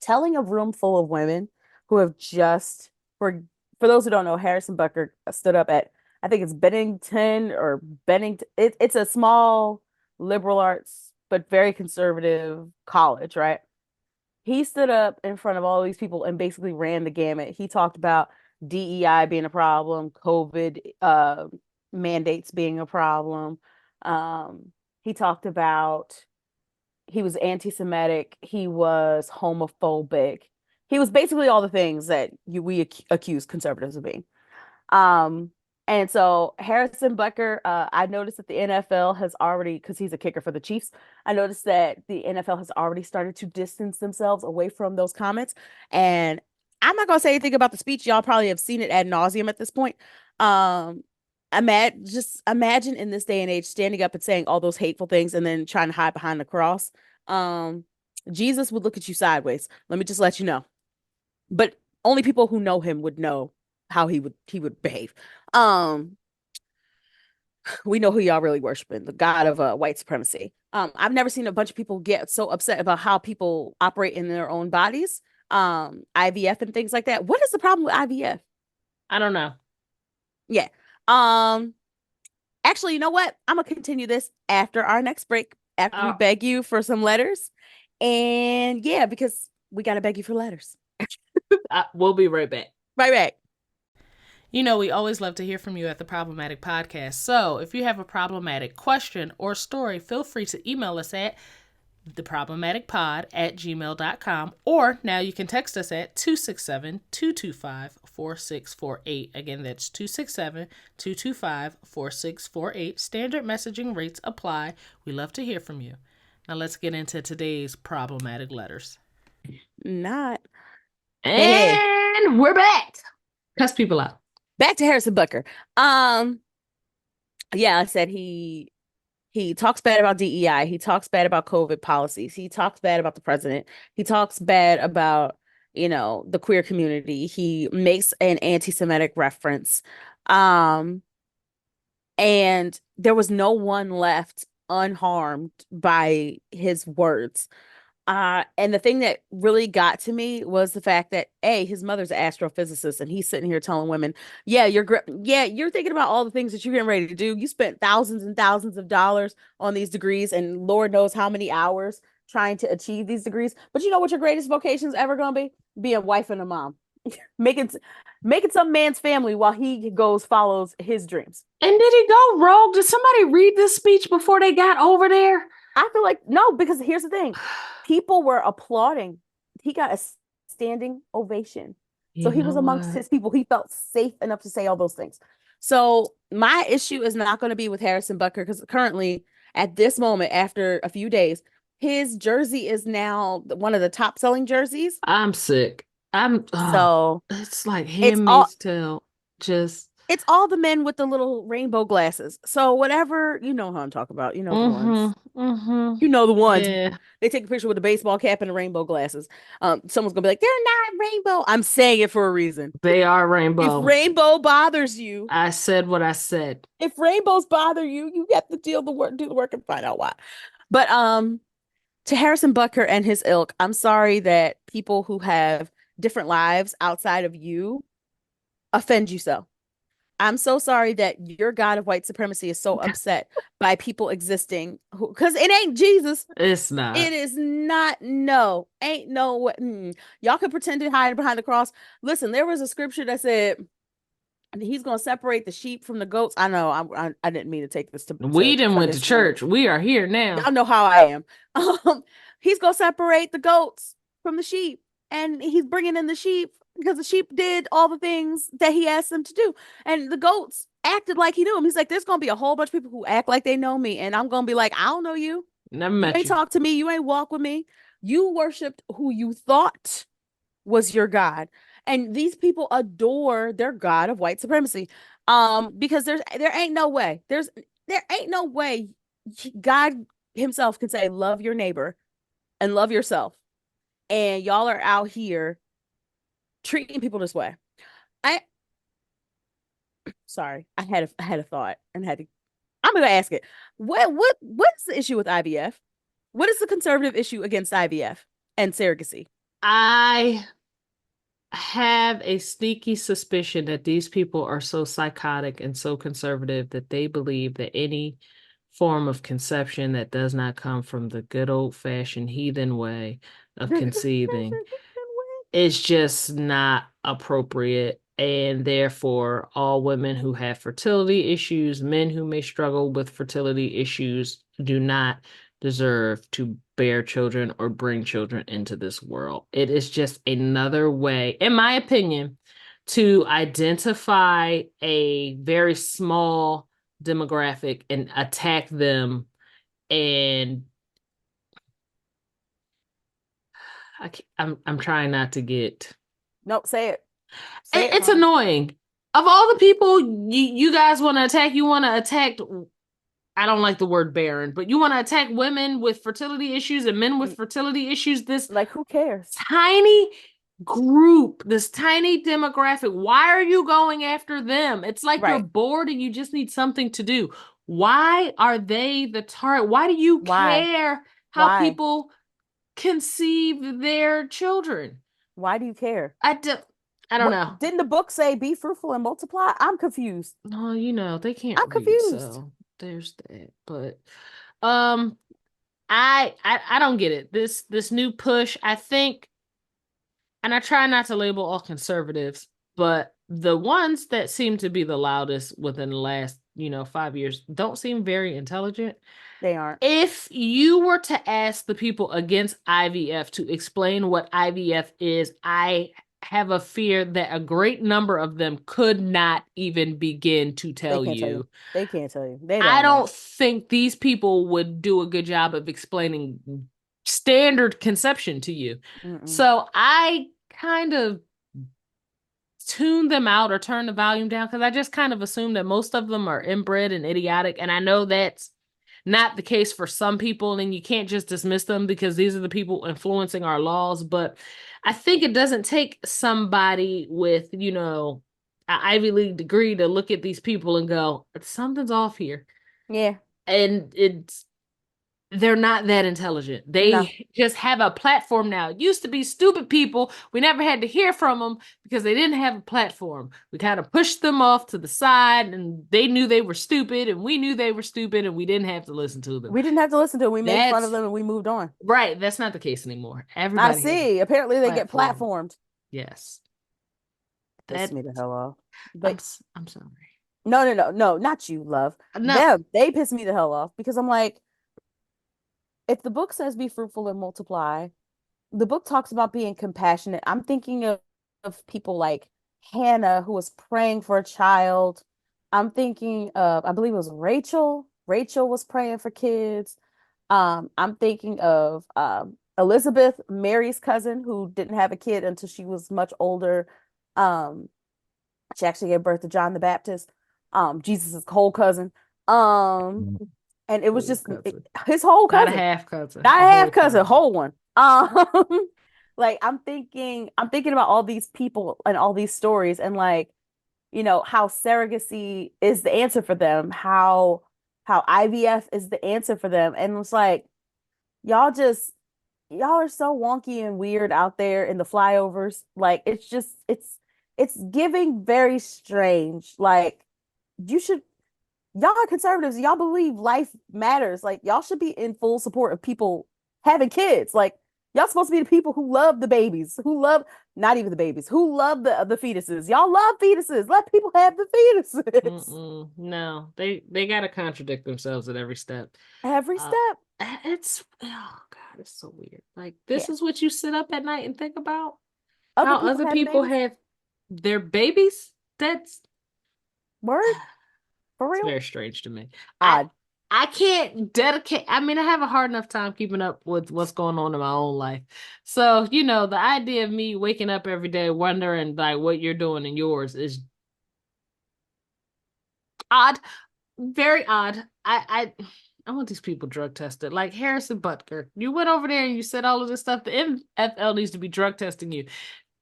telling a room full of women who have just for those who don't know, Harrison Butker stood up at I think it's Bennington or Bennington. It's a small liberal arts but very conservative college, right? He stood up in front of all these people and basically ran the gamut. He talked about DEI being a problem, COVID mandates being a problem. Um, he talked about he was anti-Semitic, he was homophobic. He was basically all the things that we accuse conservatives of being. Um, and so Harrison Butker, I noticed that the NFL has already, because he's a kicker for the Chiefs, I noticed that the NFL has already started to distance themselves away from those comments. And I'm not gonna say anything about the speech. Y'all probably have seen it ad nauseum at this point. Um, just imagine in this day and age standing up and saying all those hateful things and then trying to hide behind the cross. Um, Jesus would look at you sideways. Let me just let you know. But only people who know him would know how he would behave. Um, we know who y'all really worshiping, the God of white supremacy. I've never seen a bunch of people get so upset about how people operate in their own bodies, IVF and things like that. What is the problem with IVF? I don't know. Yeah. Um, actually, you know what? I'm gonna continue this after our next break, after we Oh, beg you for some letters. And yeah, because we gotta beg you for letters. we'll be right back. Right back. You know, we always love to hear from you at the Problematic Podcast. So if you have a problematic question or story, feel free to email us at theproblematicpod@gmail.com, or now you can text us at 267-225-4648. Again, that's 267-225-4648. Standard messaging rates apply. We love to hear from you. Now let's get into today's problematic letters. Not. Hey, And we're back. Cuss people out. back to Harrison Butker. Um, yeah, I said he talks bad about DEI. He talks bad about COVID policies. He talks bad about the president. He talks bad about, the queer community. He makes an anti-Semitic reference. Um, and there was no one left unharmed by his words. And the thing that really got to me was the fact that his mother's an astrophysicist, and he's sitting here telling women, "Yeah, you're thinking about all the things that you're getting ready to do. You spent thousands and thousands of dollars on these degrees, and Lord knows how many hours trying to achieve these degrees. But you know what your greatest vocation is ever gonna be a wife and a mom, making making some man's family while he goes follows his dreams." And did he go rogue? Did somebody read this speech before they got over there? I feel like no, because here's the thing. People were applauding. He got a standing ovation. So You he was know amongst what? his people. He felt safe enough to say all those things. So my issue is not going to be with Harrison Butker because currently, at this moment, after a few days, his jersey is now one of the top selling jerseys. I'm sick. So It's like it's all Handmaid's Tale. Just, it's all the men with the little rainbow glasses. So whatever, you know how I'm talking about. You know the ones. You know the ones. yeah, They take a picture with a baseball cap and the rainbow glasses. Someone's gonna be like, "They're not rainbow." I'm saying it for a reason. they are If rainbow. rainbow bothers you, I said what I said. if rainbows bother you, you have to deal the work, do the work, and find out why. But to Harrison Butker and his ilk, I'm sorry that people who have different lives outside of you offend you so. I'm so sorry that your God of white supremacy is so upset by people existing because it ain't Jesus. It's It not. is not. No, ain't no what. Y'all can pretend to hide behind the cross. Listen, there was a scripture that said he's going to separate the sheep from the goats. I know I didn't mean to take this We to done turn went to this into. church. We are here now. Y'all know how I am. He's going to separate the goats from the sheep, and he's bringing in the sheep because the sheep did all the things that he asked them to do, and the goats acted like he knew him. He's like, there's going to be a whole bunch of people who act like they know me, and I'm going to be like, I don't know you. Never You met ain't you. talk to me. You ain't walk with me. You worshiped who you thought was your God. And these people adore their God of white supremacy. Because there ain't no way. There ain't no way God himself can say, love your neighbor and love yourself. And y'all are out here treating people this way. I sorry, I had a thought and had to I'm gonna ask it. What's the issue with IVF? What is the conservative issue against IVF and surrogacy? I have a sneaky suspicion that these people are so psychotic and so conservative that they believe that any form of conception that does not come from the good old-fashioned heathen way of conceiving is just not appropriate. And therefore, all women who have fertility issues, men who may struggle with fertility issues, do not deserve to bear children or bring children into this world. It is just another way, in my opinion, to identify a very small demographic and attack them. And I'm trying not to get. Nope, say it. Say it, It's Mom. annoying. Of all the people you guys want to attack, you want to attack. I don't like the word barren, but you want to attack women with fertility issues and men with fertility issues. This Like, who cares? tiny group, this tiny demographic. Why are you going after them? It's like you're Right. bored and you just need something to do. Why are they the target? Why do you Why? care how Why? people conceive their children? Why do you care? I do, I don't What know. didn't the book say be fruitful and multiply? I'm confused. No, they can't I'm read, confused. so there's that. But um I don't get it. This new push, I think, and I try not to label all conservatives, but the ones that seem to be the loudest within the last, 5 years don't seem very intelligent. They aren't. If you were to ask the people against IVF to explain what IVF is, I have a fear that a great number of them could not even begin to They tell can't tell you. you. They can't tell you. They I don't know. don't think these people would do a good job of explaining standard conception to you. Mm-mm. So I kind of tune them out or turn the volume down because I just kind of assume that most of them are inbred and idiotic. And I know that's not the case for some people, and you can't just dismiss them because these are the people influencing our laws. But I think it doesn't take somebody with, an Ivy League degree to look at these people and go, something's off here. Yeah. And they're not that intelligent. No. They just have a platform now. It used to be stupid people. We never had to hear from them because they didn't have a platform. We kind of pushed them off to the side and they knew they were stupid and we knew they were stupid and we didn't have to listen to them. We didn't have to listen to it. We made fun of That's them and we moved on. right. That's not the case anymore. I Everybody has a see. Apparently they get platform. platformed. Yes. Pissed That me the hell off. I'm But I'm sorry. no, not you, love. No. Them, they piss me the hell off because I'm like, if the book says be fruitful and multiply, the book talks about being compassionate. I'm thinking of people like Hannah, who was praying for a child. I'm thinking of, I believe it was Rachel. Rachel was praying for kids. I'm thinking of Elizabeth, Mary's cousin, who didn't have a kid until she was much older. Um, she actually gave birth to John the Baptist, Jesus's whole cousin. Um, and it was Whole just cousin. his whole Not a cousin, half cousin. not A half whole cousin, cousin. whole one. Like I'm thinking about all these people and all these stories, and like, how surrogacy is the answer for them, how IVF is the answer for them, and it's like y'all just y'all are so wonky and weird out there in the flyovers. Like it's just it's giving very strange. Like you should y'all are conservatives. Y'all believe life matters. Like y'all should be in full support of people having kids. Like y'all supposed to be the people who love the babies, who love not even the babies, who love the fetuses. Y'all love fetuses. Let people have the fetuses No, they gotta contradict themselves at every step. every Uh, step. it's oh God, it's so weird. Like Yeah, this is what you sit up at night and think about other how people other having people babies. have their babies. That's Word for it's real. very strange to me. I Odd. I can't dedicate. I mean, I have a hard enough time keeping up with what's going on in my own life. So, the idea of me waking up every day wondering like what you're doing in yours is odd, very odd. I want these people drug tested. Like Harrison Butker. You went over there and you said all of this stuff. The NFL needs to be drug testing you.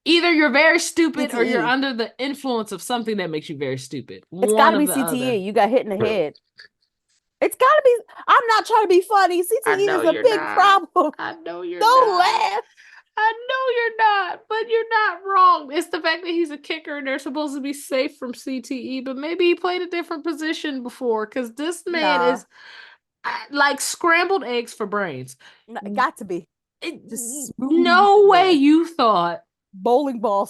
Either you're very stupid or you're CTE. under the influence of something that makes you very stupid. It's got One to of be the CTE. other. You got hit in the head. It's got to be. I'm not trying to be funny. I CTE know is a you're big not. problem. I know you're Don't not. laugh. I know you're not, but you're not wrong. It's the fact that he's a kicker and they're supposed to be safe from CTE, but maybe he played a different position before because this man Nah, is like scrambled eggs for brains. it got to be just smooth No in way there. you thought Bowling ball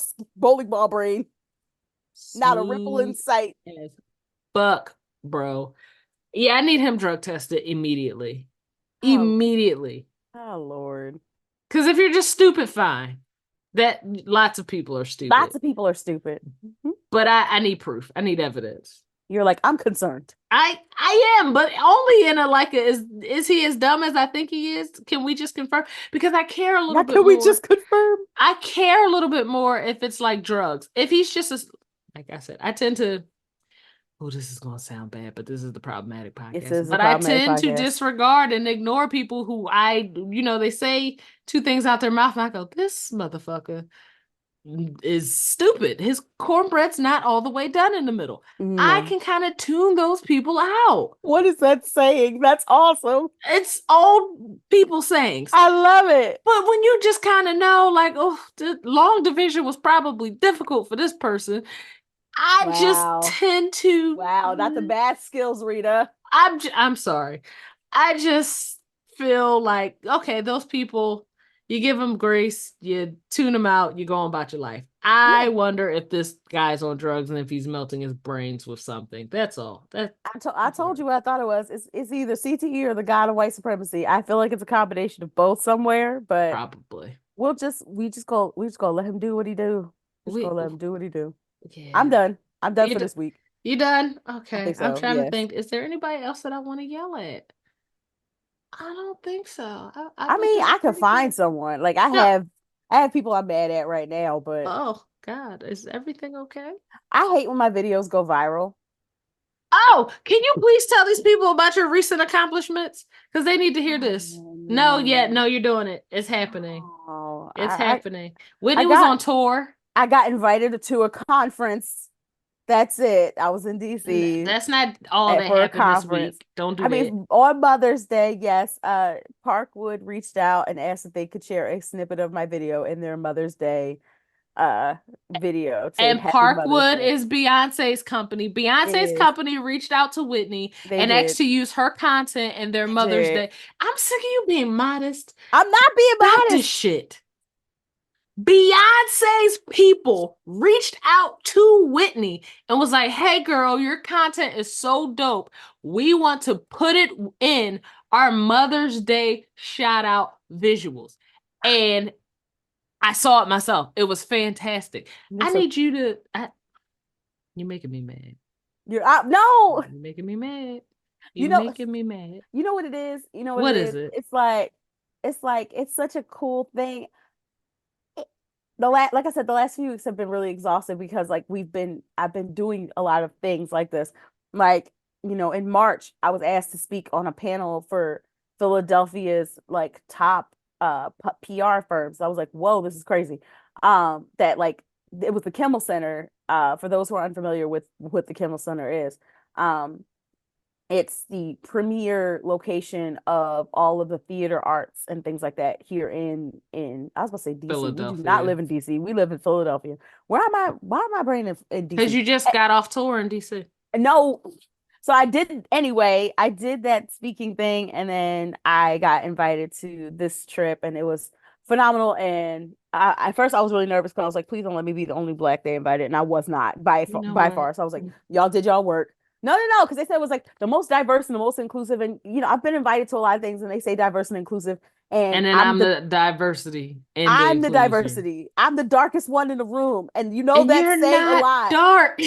brain. Not a ripple in smooth sight. as fuck, bro. Yeah, I need him drug tested immediately. Oh, Immediately. oh Lord. Because if you're just stupid, fine. That lots of people are Lots stupid. of people are stupid. Mhm. But I need proof. I need evidence. You're like, I'm concerned. I am, but only in a like a, is he as dumb as I think he is? Can we just confirm? Because I care a little Now, bit can we more. just confirm? I care a little bit more if it's like drugs. If he's just a, like I said, I tend to, oh, this is going to sound bad, but this is the problematic This podcast. is a But I problematic tend to podcast. disregard and ignore people who they say two things out their mouth and I go, this motherfucker is stupid. His cornbread's not all the way done in the middle. I No. can kind of tune those people out. What is that saying? That's awesome. It's old people sayings. I love it. But when you just kind of know, like, oh, the long division was probably difficult for this person, I just Wow. tend to. Wow. Not the bad skills, Rita. I'm sorry. I just feel like okay, those people, you give them grace, you tune them out, you go on about your life. I Yeah. wonder if this guy's on drugs and if he's melting his brains with something. That's all. I That's told all. you what I thought it was. It's either CTE or the God of white supremacy. I feel like it's a combination of both somewhere, but Probably. we just go let him do what he do. We just go We let him do what he do. I'm yeah. done. I'm done You for d- this week. you done? I Okay. think I'm so. trying to Yes. think. Is there anybody else that I want to yell at? I don't think so. I We're mean, doing I could pretty find good. someone. Like I No. have I have people I'm mad at right now, but Oh God, is everything okay? I hate when my videos go viral. Oh, can you please tell these people about your recent accomplishments? Because they need to hear this. Oh No, yeah, no. no, you're doing it. It's happening. Oh, It's happening. I Whitney was got on tour. I got invited to a conference. That's it. I was in DC That's not all that for a happened this conference. week. Don't do I mean, that. on Mother's Day, yes, Parkwood reached out and asked if they could share a snippet of my video in their Mother's Day video saying And Happy Mother's Parkwood Day. is Beyonce's company. It Beyonce's is. company reached out to Whitney They and asked did. to use her content in their They Mother's did. Day. I'm sick of you being modest. I'm not being Stop this modest. shit. Beyonce's people reached out to Whitney and was like, hey, girl, your content is so dope. We want to put it in our Mother's Day shout out visuals. And I saw it myself. It was fantastic. I Listen, need you to. You're making me mad. you're out. No, You're making me mad. you You're know, making me mad. you know what it is. You know what it What is is. it? It's like it's such a cool thing. Like I said, the last few weeks have been really exhausting because like I've been doing a lot of things like this. Like, in March, I was asked to speak on a panel for Philadelphia's like top PR firms. I was like, whoa, this is crazy. That like it was the Kimmel Center. For those who are unfamiliar with what the Kimmel Center is. Um, it's the premier location of all of the theater arts and things like that here in I was about to say DC. We do not Philadelphia. live in DC. We live in Philadelphia. Why am I brain in Because DC? you just got off tour in DC. No. So I did anyway. I did that speaking thing, and then I got invited to this trip, and it was phenomenal. And at first, I was really nervous because I was like, "Please don't let me be the only black they invited," and I was not You know by what? far. So I was like, "Y'all did y'all work." No, no, no, because they said it was like the most diverse and the most inclusive. And I've been invited to a lot of things, and they say diverse and inclusive, and And then I'm the diversity and the I'm the inclusion. diversity. I'm the darkest one in the room, and And that's you're saying a not lot. dark.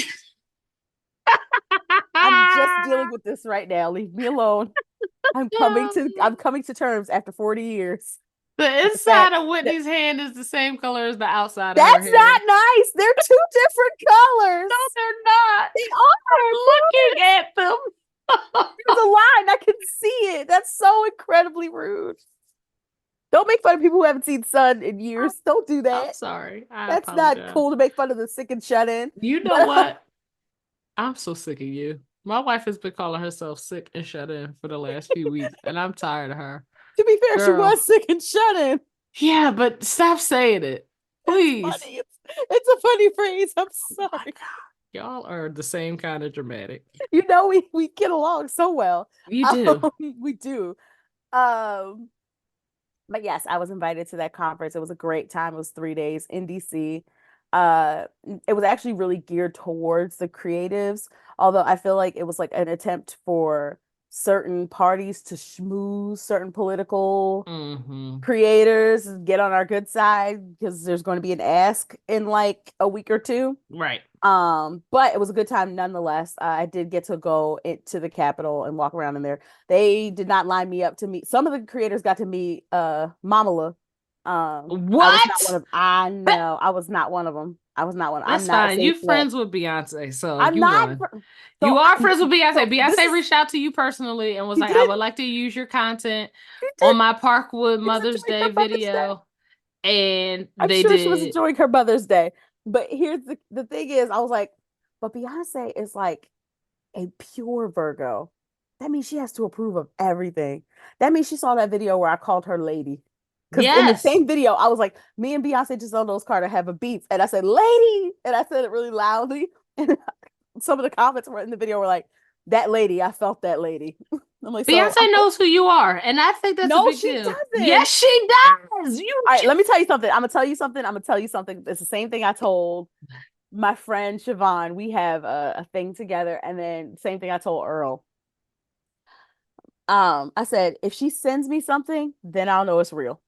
I'm just dealing with this right now. Leave me alone. I'm coming to terms after 40 years The with the fact inside of that Whitney's hand is the same color as the outside of her that's not hand. nice. They're two different colors. No, they're not. They are. I'm looking at them. There's a line. I can see it. That's so incredibly rude. Don't make fun of people who haven't seen Sun in years. Don't do I'm that. sorry. I That's not apologize. cool to make fun of the sick and shut in. You know But what? I'm so sick of you. My wife has been calling herself sick and shut in for the last few weeks, and I'm tired of her. to be fair, she Girl. was sick and shut in. Yeah, but stop saying it. It's Please. funny. It's a funny phrase. I'm Oh my sorry. God. Y'all are the same kind of dramatic. You know we get along so well. You do. We do. Um, but yes, I was invited to that conference. It was a great time. It was 3 days in DC. Uh, it was actually really geared towards the creatives, although I feel like it was like an attempt for certain parties to schmooze certain political Mm-hmm. creators, get on our good side because there's going to be an ask in like a week or two. Right. But it was a good time nonetheless. I did get to go into the Capitol and walk around in there. They did not line me up to meet. Some of the creators got to meet Mamala. I was not What? one of I know. I was not one of them. I was not one. I'm That's not a fine. You safe net. friends with Beyonce, so I'm you not won. You so are friends with Beyonce. so this Beyonce is reached out to you personally and was she like, I did would like to use your content she on did my Parkwood she's Mother's enjoying her Day Mother's Day. video. And I'm they sure she was did. enjoying her Mother's Day. But here's the thing is, I was like, but Beyonce is like a pure Virgo. That means she has to approve of everything. That means she saw that video where I called her lady. Because in the Yes. same video, I was like, me and Beyonce Giselle Knowles Carter have a beef. And I said, lady. And I said it really loudly. And some of the comments were in the video were like, that lady, I felt that lady. I'm like, so I'm Beyonce knows who you are. And I think that's a no, big she deal. Yes, doesn't. she does. You All right, let just me tell you something. I'm gonna tell you something. I'm gonna tell you something. It's the same thing I told my friend Siobhan. We have a thing together, and then same thing I told Earl. I said if she sends me something, then I'll know it's real.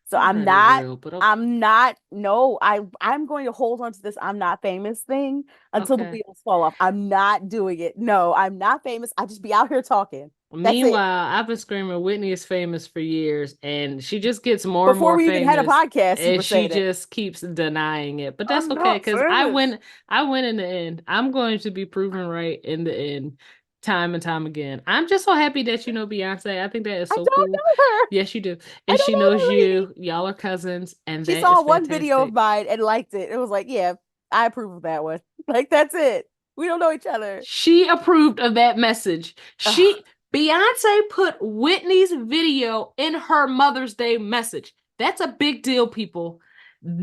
So already real, but okay. I'm not no, I'm going to hold on to this I'm not famous thing until the Okay. wheels fall off. I'm not doing it. No, I'm not famous. I just be out here talking. That's it. Meanwhile, I've been screaming Whitney is famous for years, and she just gets more and Before more we even had a famous, podcast, you and were she saying it. just keeps denying it. But that's I'm okay, not because famous. I win in the end. I'm going to be proven right in the end, time and time again. I'm just so happy that you know Beyonce. I think that is I so don't cool. know her. Yes, you do. I And don't she know knows the lady. you. Y'all are cousins, and She that is saw one video of fantastic. mine and liked it. It was like, yeah, I approve of that one. Like that's it. We don't know each other. She approved of that message. Ugh. Beyonce put Whitney's video in her Mother's Day message. That's a big deal, people.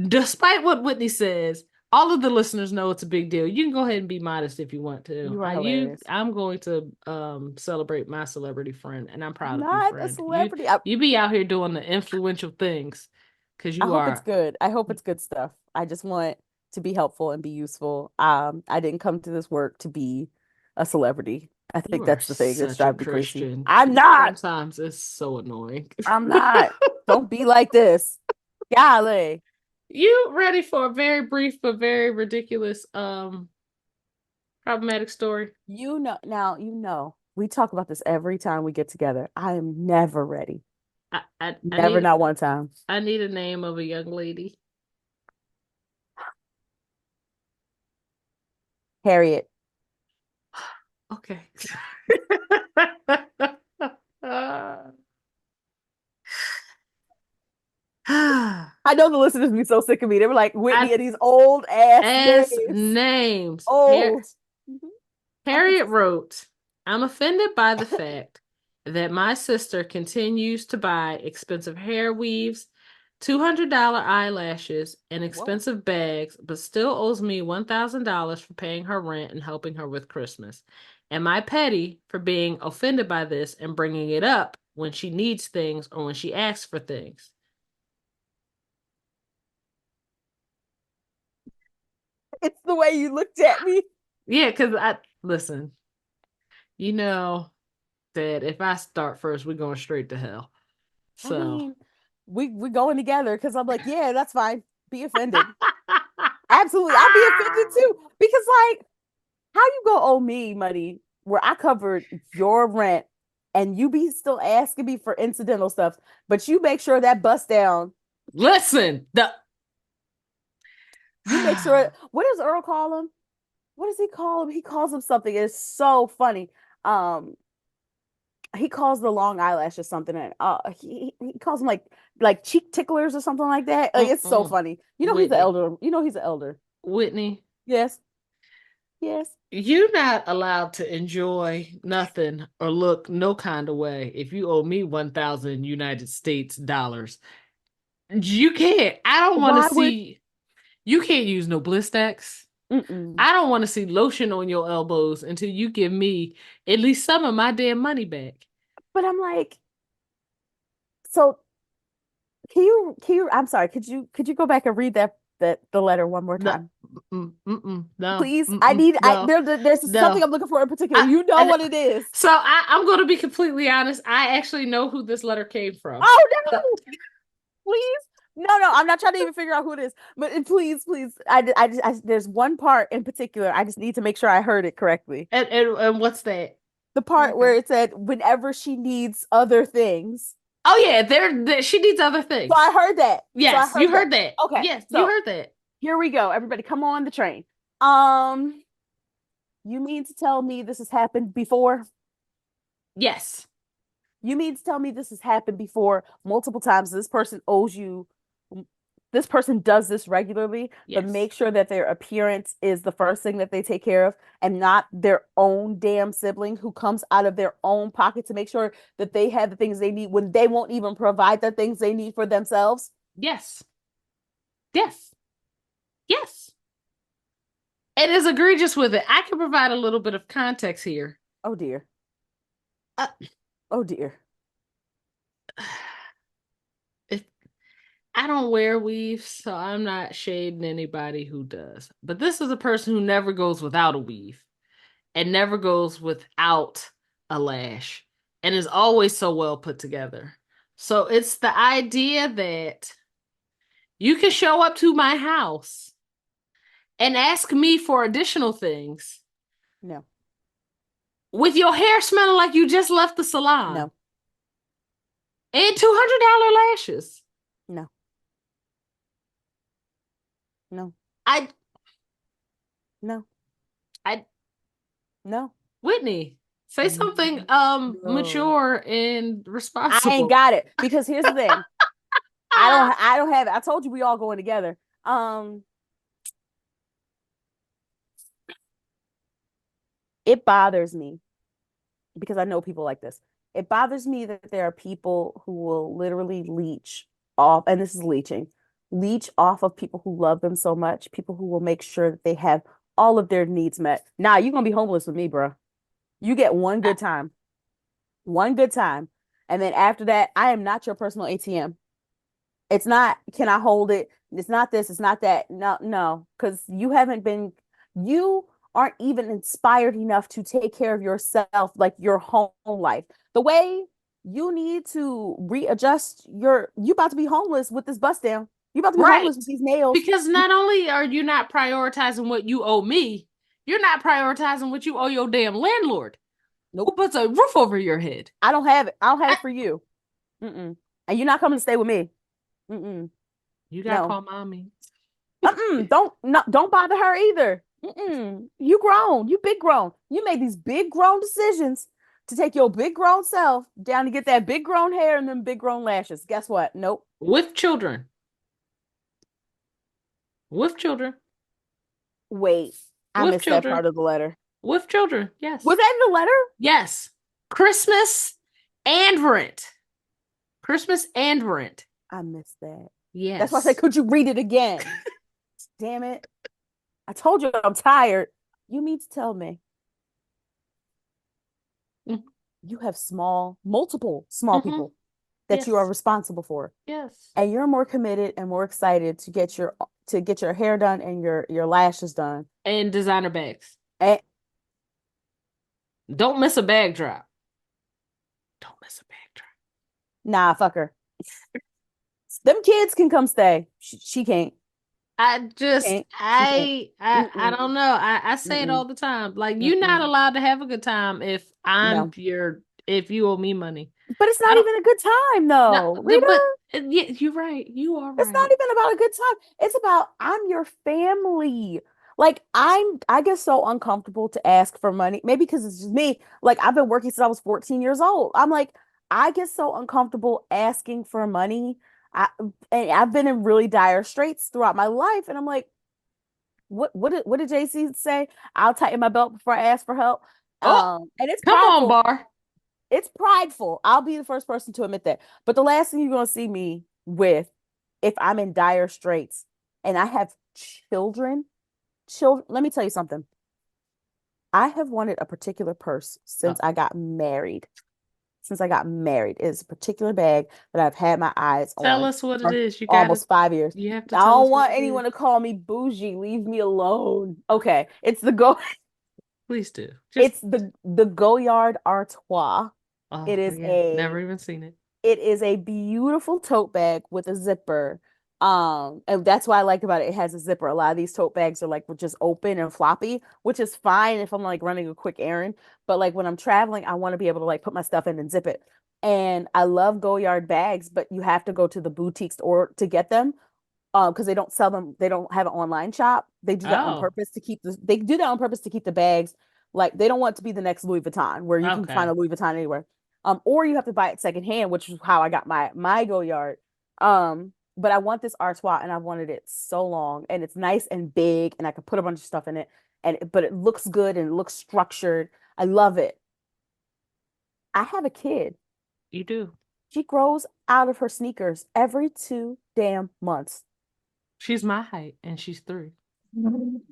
Despite what Whitney says, all of the listeners know it's a big deal. You can go ahead and be modest if you want to. You are hilarious. I'm going to celebrate my celebrity friend, and I'm I'm proud of you, not a friend. celebrity. You be out here doing the influential things because I you hope it's are. good. I hope it's good stuff. I just want to be helpful and be useful. I didn't come to this work to be a celebrity. I You think are that's the thing that's such a driving me crazy. Christian. I'm not. Sometimes it's so annoying. I'm not. Don't be like this. Golly. You ready for a very brief but very ridiculous problematic story? You know, now you know. We talk about this every time we get together. I am never ready. I Never, not one time. I need a name of a young lady. Harriet. Okay. I know the listeners be so sick of me. They were like I Whitney and these old ass ass names. names. Old. Mhm. I can Harriet just wrote, I'm offended by the fact that my sister continues to buy expensive hair weaves, $200 eyelashes, and whoa. expensive bags, but still owes me $1,000 for paying her rent and helping her with Christmas. Am I petty for being offended by this and bringing it up when she needs things or when she asks for things? It's the way you looked at me. Yeah, because listen, you know that if I start first, we're going straight to hell. I So. mean, we going together because I'm like, yeah, that's fine. Be offended. Absolutely. I'll be offended too. Because like How you gonna owe me money where I covered your rent and you be still asking me for incidental stuff, but you make sure that bust down. Listen, the You make sure. What does Earl call him? What does he call him? He calls him something. It's so funny. Um, he calls the long eyelash or something, and he calls them like cheek ticklers or something like that. Like it's so Mm-mm. funny. You know he's the Whitney, elder. You know he's the elder. Whitney, Yes, yes. you're not allowed to enjoy nothing or look no kind of way if you owe me 1,000 United States dollars. You can't. I don't want to Why would? see. You can't use no Blistex. Mm-mm. I don't want to see lotion on your elbows until you give me at least some of my damn money back. But I'm like, so can you? I'm sorry. Could you go back and read that the letter one more No, time, no, please? I need. no, There's something no. I'm looking for in particular. I, You know I, what it is. I'm going to be completely honest. I actually know who this letter came from. Oh So, no! Please. No, no, I'm not trying to even figure out who it is. But please, please, there's one part in particular. I just need to make sure I heard it correctly. and what's that? The part Okay. where it said, whenever she needs other things. Oh yeah, she needs other So things. I heard that. So I Yes, you heard that. heard that. Okay, Yes, you so heard that. here we go. Everybody, come on the train. Um, you mean to tell me this has happened before? Yes. You mean to tell me this has happened before multiple times? This person owes you, this person does this regularly, but Yes. make sure that their appearance is the first thing that they take care of and not their own damn sibling who comes out of their own pocket to make sure that they have the things they need when they won't even provide the things they need for themselves. Yes. Yes. Yes. It is egregious with it. I can provide a little bit of context here. Oh dear. Uh, Oh dear. if I don't wear weaves, so I'm not shading anybody who does. But this is a person who never goes without a weave and never goes without a lash and is always so well put together. So it's the idea that you can show up to my house and ask me for additional things No. with your hair smelling like you just left the salon No. and $200 lashes. No. No. I, No. I, No. Whitney, say something No. mature and I ain't responsible. got it because here's the thing. I don't have it. I told you we all going together. It bothers me because I know people like this. It bothers me that there are people who will literally leech off, and this is leeching, leech off of people who love them so much, people who will make sure that they have all of their needs met. Nah, you're gonna be homeless with me, bro. You get one good time, and then after that, I am not your personal ATM. It's not, can I hold it? It's not this, it's not that. No, no, because you aren't even inspired enough to take care of yourself, like your home life. The way you need to readjust you about to be homeless with this bust down. You about to be Right. homeless with these nails. Because not only are you not prioritizing what you owe me, you're not prioritizing what you owe your damn landlord who Nope. puts a roof over your head. I don't have it. I don't have I, it for you. Mm-mm. And you're not coming to stay with me. Mm-mm. you gotta No. call mommy. Don't bother her either. Mm-mm. You grown. You big grown. You made these big grown decisions to take your big grown self down to get that big grown hair and them big grown lashes. Guess what? Nope. With children. With children. Wait. I With missed that children. part of the letter. With children. Was Yes. that in the letter? Yes. Christmas and rent. Christmas and rent. I missed that. That's why I said, Yes. could you read it again? Damn it. I told you I'm tired. You mean to tell me Mm-hmm. you have multiple small Mm-hmm. people that you are Yes. responsible for, Yes. and you're more committed and more excited to get your hair done and your lashes done. And designer bags. And Don't miss a bag drop. Don't miss a bag drop. nah, fuck her. Them kids can come stay. She can't. I just Can't. She can't. I Mm-mm, don't know. I say it mm-mm, all the time. Like you're not mm-mm. allowed to have a good time No. if you owe me money. But it's I not don't even a good time, no though, Rita. but yeah, you're right. You are It's not right. even about a good time. It's about I'm your family. Like I get so uncomfortable to ask for money. Maybe because it's just me. Like I've been working since I was 14 years old. I'm like, I get so uncomfortable asking for money. I and I've been in really dire straits throughout my life. And I'm like, what did JC say? I'll tighten my belt before I ask for help. Oh, And it's come on, prideful. Bar. It's prideful. I'll be the first person to admit that. But the last thing you're going to see me with, if I'm in dire straits and I have children, let me tell you something. I have wanted a particular purse since I got married. Since I got married, it's a particular bag that I've had my eyes Tell on us what it for is. almost 5 years. You have to I tell don't us what want it is. anyone to call me bougie. Leave me alone. Okay, it's the go. Please do. Just It's the Goyard Artois. oh It is yeah, never a even seen it. It is a beautiful tote bag with a zipper. And that's what I like about it. It has a zipper. A lot of these tote bags are like just open and floppy, which is fine if I'm like running a quick errand. But like when I'm traveling, I want to be able to like put my stuff in and zip it. And I love Goyard bags, but you have to go to the boutique store to get them. Because they don't sell them, they don't have an online shop. They do that on Oh, purpose to keep they do that on purpose to keep the bags like they don't want it to be the next Louis Vuitton where you can find okay. a Louis Vuitton anywhere. Or you have to buy it secondhand, which is how I got my Goyard. But I want this Artois and I've wanted it so long, and it's nice and big, and I can put a bunch of stuff in it, and but it looks good and it looks structured. I love it. I have a kid. You do. She grows out of her sneakers every 2 damn months. She's my height and she's 3.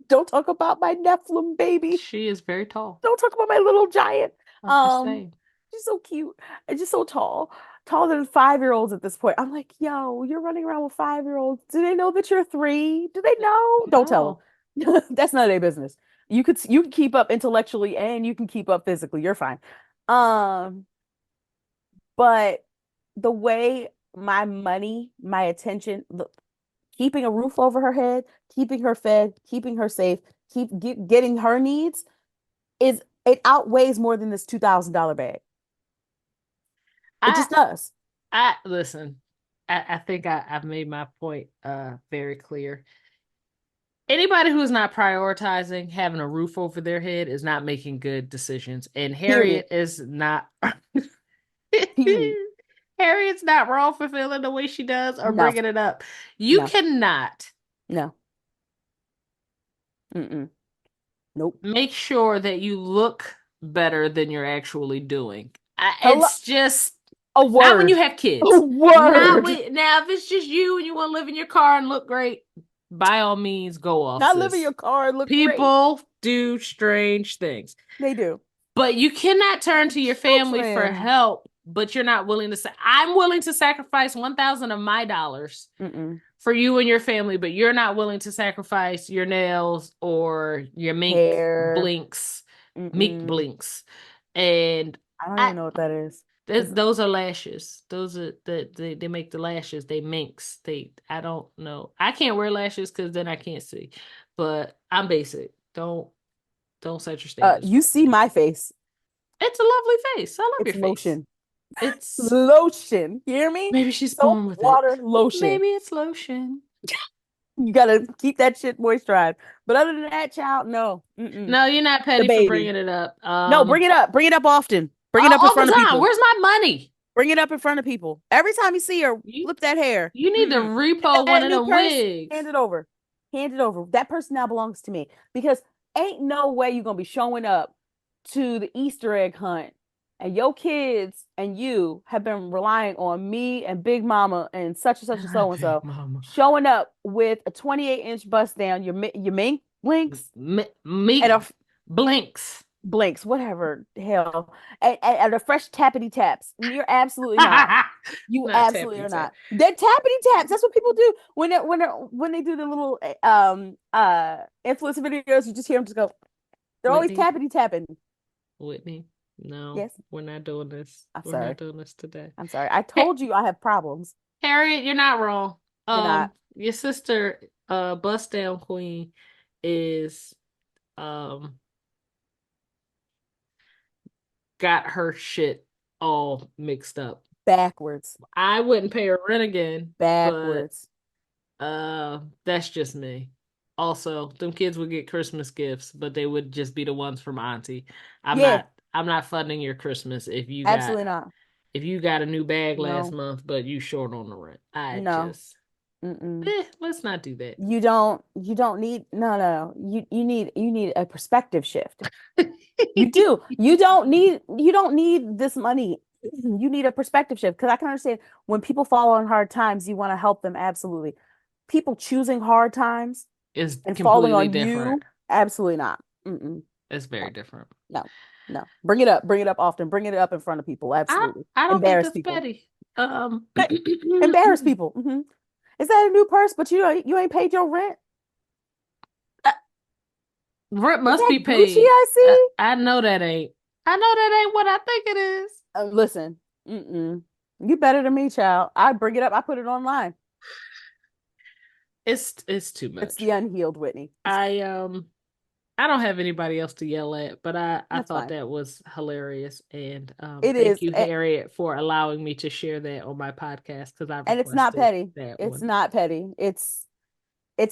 Don't talk about my Nephilim baby. She is very tall. Don't talk about my little giant. I'm just Um, saying. she's so cute and just so tall, taller than 5-year-olds at this point. I'm like, yo, you're running around with 5-year-olds. Do they know that you're three? Do they know? Don't tell No. them. That's none of their business. You can keep up intellectually and you can keep up physically. You're fine. Um, but the way my money, my attention, look, keeping a roof over her head, keeping her fed, keeping her safe, getting her needs is it outweighs more than this $2,000 bag. It I just does. I listen. I think I've made my point very clear. Anybody who's not prioritizing having a roof over their head is not making good decisions. And Period. Harriet is not Period. Harriet's not wrong for feeling the way she does or No, bringing it up. You no, cannot no. Mm-mm. Nope. make sure that you look better than you're actually doing. Hello, It's just a not when you word. have A kids. Not word. when now if it's just you and you want to live in your car and look great, by all means go off, Not live in sis. your car and look great. People do strange things. They do. But you cannot turn to your family for Children. help, but you're not willing to say, I'm willing to sacrifice 1,000 of my dollars Mm-mm. for you and your family, but you're not willing to sacrifice your nails or your Hair. mink Mm-mm. blinks. And I don't I even know what that is. Is those are lashes. Those are they make the lashes. They minks. I don't know. I can't wear lashes because then I can't see. But I'm basic. Don't set your standards you for see me. my face. It's a lovely face. I love It's your face. lotion. It's Lotion. You hear me? maybe she's Soap, born with it. water, lotion. Maybe it's lotion. You gotta keep that shit moisturized. But other than that, child, no. Mm-mm. No, you're not The petty for baby. bringing it up. No, bring it up. Bring it up often. Bring it up in All front the of time. people. Where's my money? Bring it up in front of people. Every time you see her, You flip that hair. you need to Mm-mm. repo one That of new them purse, hand wigs. it over. Hand it over. That person now belongs to me because ain't no way you're gonna be showing up to the Easter egg hunt and your kids and you have been relying on me and Big Mama and such and such and so and Big so mama. showing up with a 28-inch bust down, your mink blinks and a Meek blinks. blinks, whatever the hell, and a fresh tappity taps. You're absolutely not. You Not absolutely tappity are tap. not. They're tappity taps. That's what people do when they do the little influencer videos. You just hear them just go. They're always Whitney, tappity tapping. Whitney. No, Yes. we're not doing this. I'm We're not sorry. doing this today. I'm sorry. I told you I have problems. Harriet, you're not wrong. You're not. Your sister, Bust Down Queen is got her shit all mixed up. Backwards. I wouldn't pay her rent again, but Backwards. that's just me. Also, them kids would get Christmas gifts, but they would just be the ones from Auntie. Yeah, I'm not funding your Christmas absolutely not. if you got a new bag last No, month, but you short on the rent. no. Mm-mm. Let's not do that. You don't need no. You need a perspective shift. You do. You don't need this money. You need a perspective shift because I can understand when people fall on hard times, you want to help them absolutely. People choosing hard times It's and falling completely on different. you, absolutely not. Mm-mm. It's No, very different. no, no. Bring it up. Bring it up often. Bring it up in front of people. Absolutely. I don't think Embarrass that's people. petty. Um, Embarrass people. Is that a new purse? But you ain't paid your rent. rent Is must that be Gucci paid. I see? I know that ain't. I know that ain't what I think it is. Listen, you better than me, child. I bring it up. I put it online. It's too It's much. the unhealed Whitney. I don't have anybody else to yell at, but I That's thought fine. that was hilarious. And It thank is, you, Harriet, for allowing me to share that on my podcast because I and it's not requested petty. that It's one. not petty. It's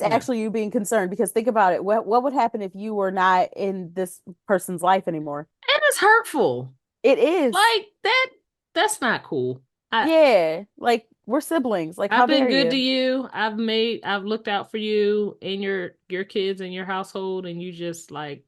No. actually you being concerned because think about it. What would happen if you were not in this person's life anymore? And it's hurtful. It is. Like that's not cool. Yeah, like we're siblings. Like how I've been dare good to you? you. I've looked out for you and your kids and your household and you just like,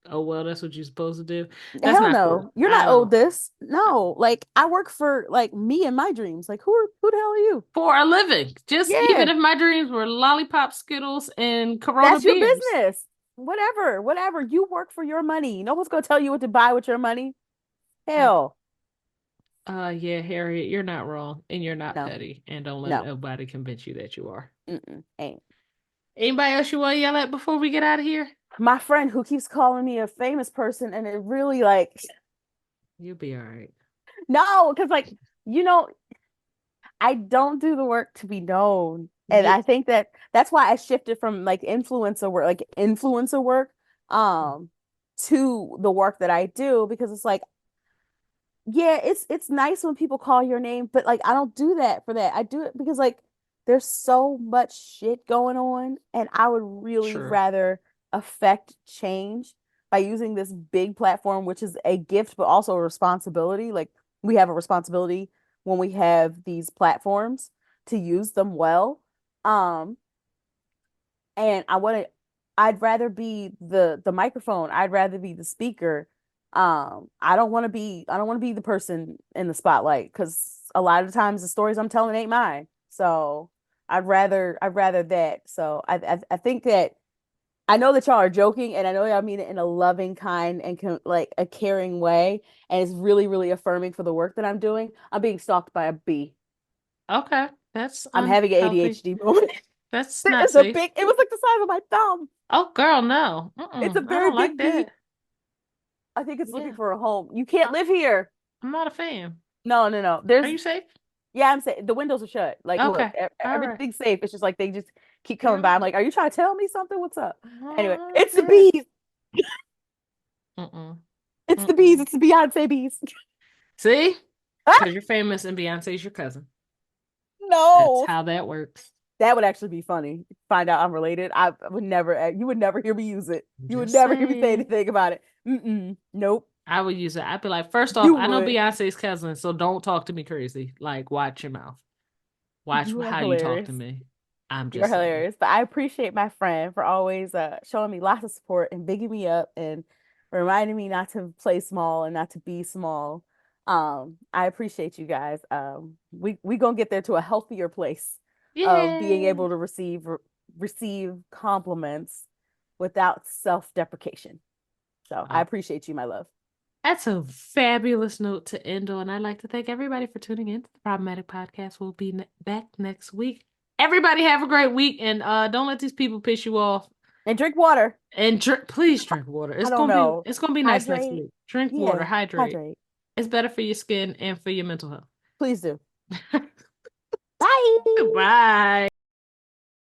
oh well, that's what you're supposed to do. That's Hell not cool. no. You're I not owed don't this. No. Like I work for like me and my dreams. Like who the hell are you? for a living. Just even Yeah. if my dreams were lollipop Skittles and Corona That's your beers. business. Whatever. You work for your money. No one's gonna tell you what to buy with your money. Uh, Hell, yeah, Harriet, you're not wrong and you're not no, petty. And don't let no. nobody convince you that you are. Ain't. Anybody else you want to yell at before we get out of here? My friend who keeps calling me a famous person, and it really like You'll be all right. no, because like you know, I don't do the work to be known. And Yeah, I think that that's why I shifted from like influencer work, to the work that I do because it's like yeah, it's nice when people call your name, but like I don't do that for that. I do it because like there's so much shit going on, and I would really sure. rather affect change by using this big platform, which is a gift but also a responsibility. Like we have a responsibility when we have these platforms to use them well. Um, and I'd rather be the microphone. I'd rather be the speaker. I don't want to be the person in the spotlight because a lot of the times the stories I'm telling ain't mine. So I'd rather that. So I think that I know that y'all are joking and I know y'all mean it in a loving, kind, and like a caring way. And it's really, really affirming for the work that I'm doing. I'm being stalked by a bee. Okay. That's I'm having an unhealthy. ADHD moment. That's not It's a safe. big, it was like the size of my thumb. Oh, girl, no. It's a I very don't like big bee. that. I think it's looking Yeah. for a home. You can't I, live here. I'm not a fan. No. Are There's, you safe? yeah, I'm saying the windows are shut. Like, look, Okay. All right. everything's safe. It's just like they just keep coming Yeah. by. I'm like, are you trying to tell me something? What's up? Anyway, it's the Okay. bees. Mm-mm. It's the bees. Mm-mm. It's the Beyonce bees. See? Ah, Because you're famous and Beyonce's your cousin. That's no, how that works. that would actually be funny. Find out I'm related. I would never. You would never hear me use it. You would Just never hear me say saying. anything about it. Nope. I would use it. I'd be like, first off, You I know would. Beyonce's cousin, so don't talk to me crazy. Like, watch your mouth. Watch You are how you talk to hilarious. me. I'm You're just saying. hilarious. But I appreciate my friend for always showing me lots of support and bigging me up and reminding me not to play small and not to be small. I appreciate you guys. We gonna get there to a healthier place of being able Yay. to receive compliments without self-deprecation. So I Uh, appreciate you, my love. that's a fabulous note to end on. I'd like to thank everybody for tuning in to the Problematic Podcast. We'll be back next week. Everybody have a great week and don't let these people piss you off. And drink water. And please drink water. I don't know. It's gonna be nice next Hydrate. week. Drink water, Yeah, hydrate. hydrate. It's better for your skin and for your mental Please do. health. Bye.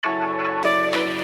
Bye.